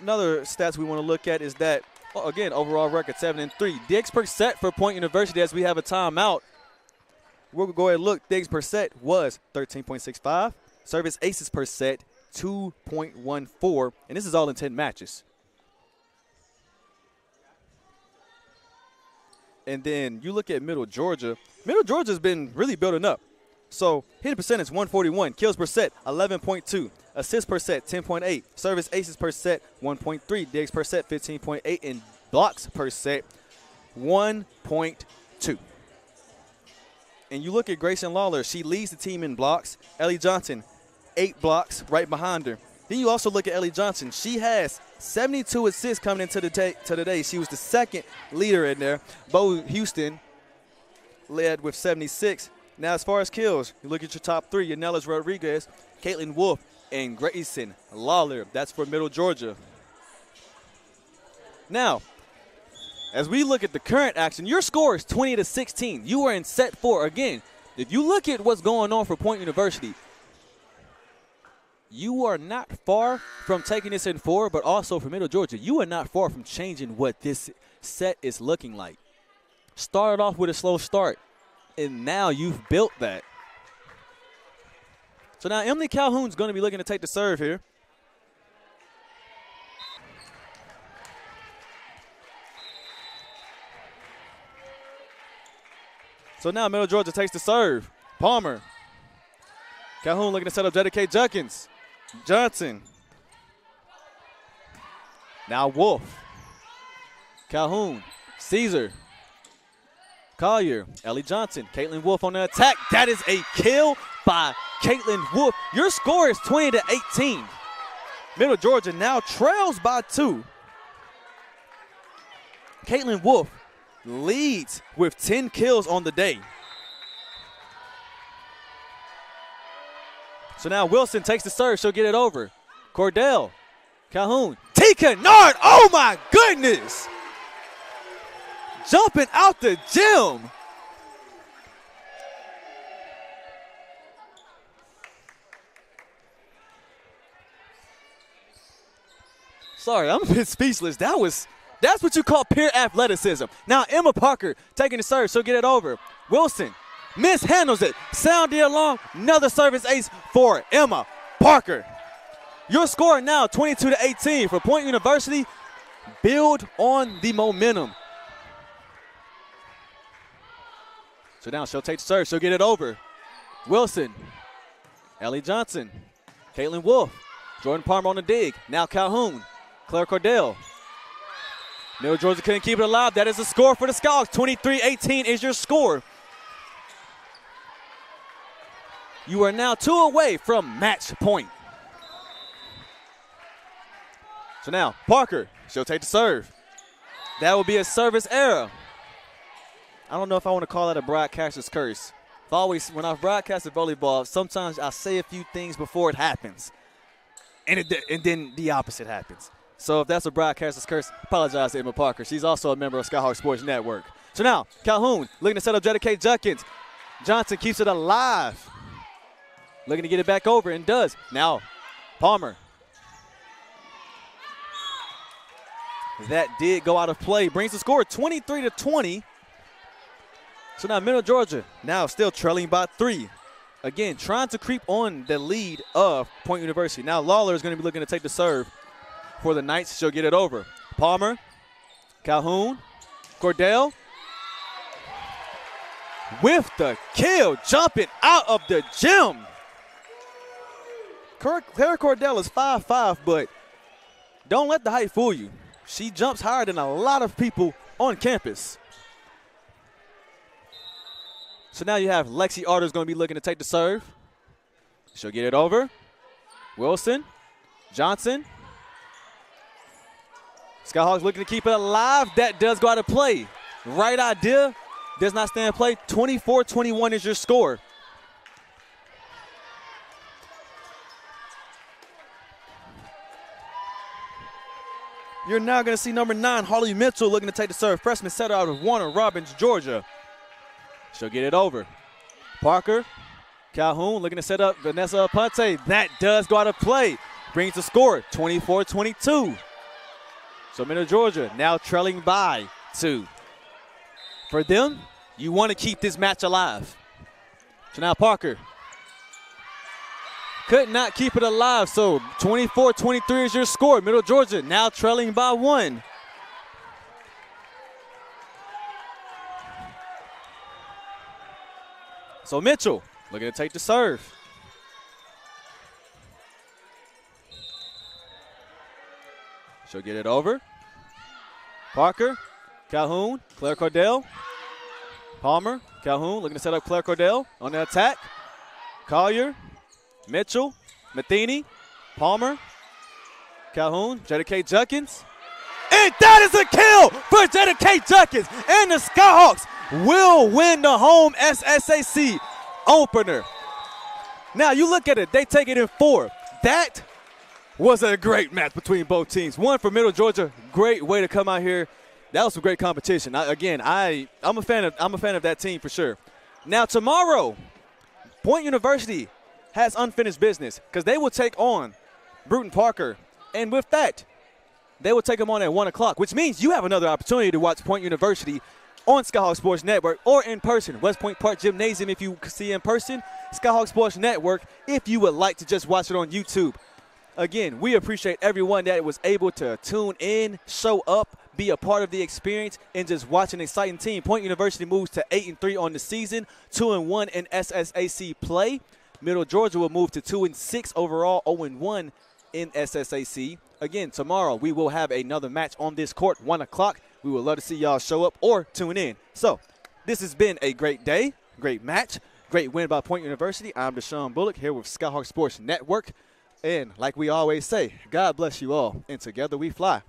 Another stats we want to look at is that, again, overall record 7-3. Digs per set for Point University as we have a timeout. We'll go ahead and look. Digs per set was 13.65. Service aces per set, 2.14. And this is all in 10 matches. And then you look at Middle Georgia. Middle Georgia's been really building up. So hitting percentage 141, kills per set 11.2, assists per set 10.8, service aces per set 1.3, digs per set 15.8, and blocks per set 1.2. And you look at Grayson Lawler. She leads the team in blocks. Ellie Johnson, 8 blocks right behind her. Then you also look at Ellie Johnson. She has 72 assists coming into the day. She was the second leader in there. Bo Houston led with 76. Now, as far as kills, you look at your top 3, Yanela's Rodriguez, Caitlin Wolf, and Grayson Lawler. That's for Middle Georgia. Now, as we look at the current action, your score is 20-16. You are in set 4. Again, if you look at what's going on for Point University, you are not far from taking this in 4, but also for Middle Georgia, you are not far from changing what this set is looking like. Started off with a slow start, and now you've built that. So now Emily Calhoun's going to be looking to take the serve here. So now Middle Georgia takes the serve. Palmer. Calhoun looking to set up Jetta Kate Junkins. Johnson. Now Wolf. Calhoun. Caesar. Collier. Ellie Johnson. Caitlin Wolf on the attack. That is a kill by Caitlin Wolf. Your score is 20-18. Middle Georgia now trails by 2. Caitlin Wolf leads with 10 kills on the day. So now Wilson takes the serve. She'll get it over. Cordell. Calhoun. T. Kennard. Oh, my goodness. Jumping out the gym. Sorry, I'm a bit speechless. That's what you call pure athleticism. Now Emma Parker taking the serve. She'll get it over. Wilson mishandles it. Sound the alarm. Another service ace for Emma Parker. Your score now 22-18 for Point University. Build on the momentum. So now she'll take the serve. She'll get it over. Wilson. Ellie Johnson. Caitlin Wolf. Jordan Palmer on the dig. Now Calhoun. Claire Cordell. Middle Georgia couldn't keep it alive. That is the score for the Skyhawks. 23-18 is your score. You are now 2 away from match point. So now Parker, she'll take the serve. That will be a service error. I don't know if I want to call that a broadcaster's curse. When I've broadcasted volleyball, sometimes I say a few things before it happens. And then the opposite happens. So if that's a broadcaster's curse, apologize to Emma Parker. She's also a member of Skyhawk Sports Network. So now, Calhoun looking to set up Jetta K. Judkins. Johnson keeps it alive. Looking to get it back over and does. Now, Palmer. That did go out of play. Brings the score 23-20. So now Middle Georgia now still trailing by 3. Again, trying to creep on the lead of Point University. Now Lawler is going to be looking to take the serve for the Knights. She'll get it over. Palmer, Calhoun, Cordell. With the kill, jumping out of the gym. Claire Cordell is 5'5", but don't let the height fool you. She jumps higher than a lot of people on campus. So now you have Lexi Arter's going to be looking to take the serve. She'll get it over. Wilson, Johnson. Skyhawks looking to keep it alive. That does go out of play. Right idea. Does not stand play. 24-21 is your score. You're now going to see number 9, Harley Mitchell, looking to take the serve. Freshman setter out of Warner Robins, Georgia. She'll get it over. Parker, Calhoun looking to set up Vanessa Aponte. That does go out of play. Brings the score 24-22. So Middle Georgia now trailing by 2. For them, you want to keep this match alive. So now Parker could not keep it alive. So 24-23 is your score. Middle Georgia now trailing by 1. So Mitchell looking to take the serve. She'll get it over. Parker, Calhoun, Claire Cordell. Palmer, Calhoun looking to set up Claire Cordell on the attack. Collier, Mitchell, Matheny, Palmer, Calhoun, Jetta K. Judkins. And that is a kill for Jetta K. Judkins. And the Skyhawks will win the home SSAC opener. Now you look at it, they take it in 4. That was a great match between both teams. One for Middle Georgia, great way to come out here. That was some great competition. I'm a fan of that team for sure. Now tomorrow, Point University has unfinished business because they will take on Bruton Parker. And with that, they will take them on at 1 o'clock, which means you have another opportunity to watch Point University on Skyhawk Sports Network or in person. West Point Park Gymnasium if you see in person. Skyhawk Sports Network if you would like to just watch it on YouTube. Again, we appreciate everyone that was able to tune in, show up, be a part of the experience, and just watch an exciting team. Point University moves to 8-3 on the season, 2-1 in SSAC play. Middle Georgia will move to 2-6 overall, 0-1 in SSAC. Again, tomorrow we will have another match on this court, 1 o'clock. We would love to see y'all show up or tune in. So this has been a great day, great match, great win by Point University. I'm Deshaun Bullock here with Skyhawk Sports Network. And like we always say, God bless you all, and together we fly.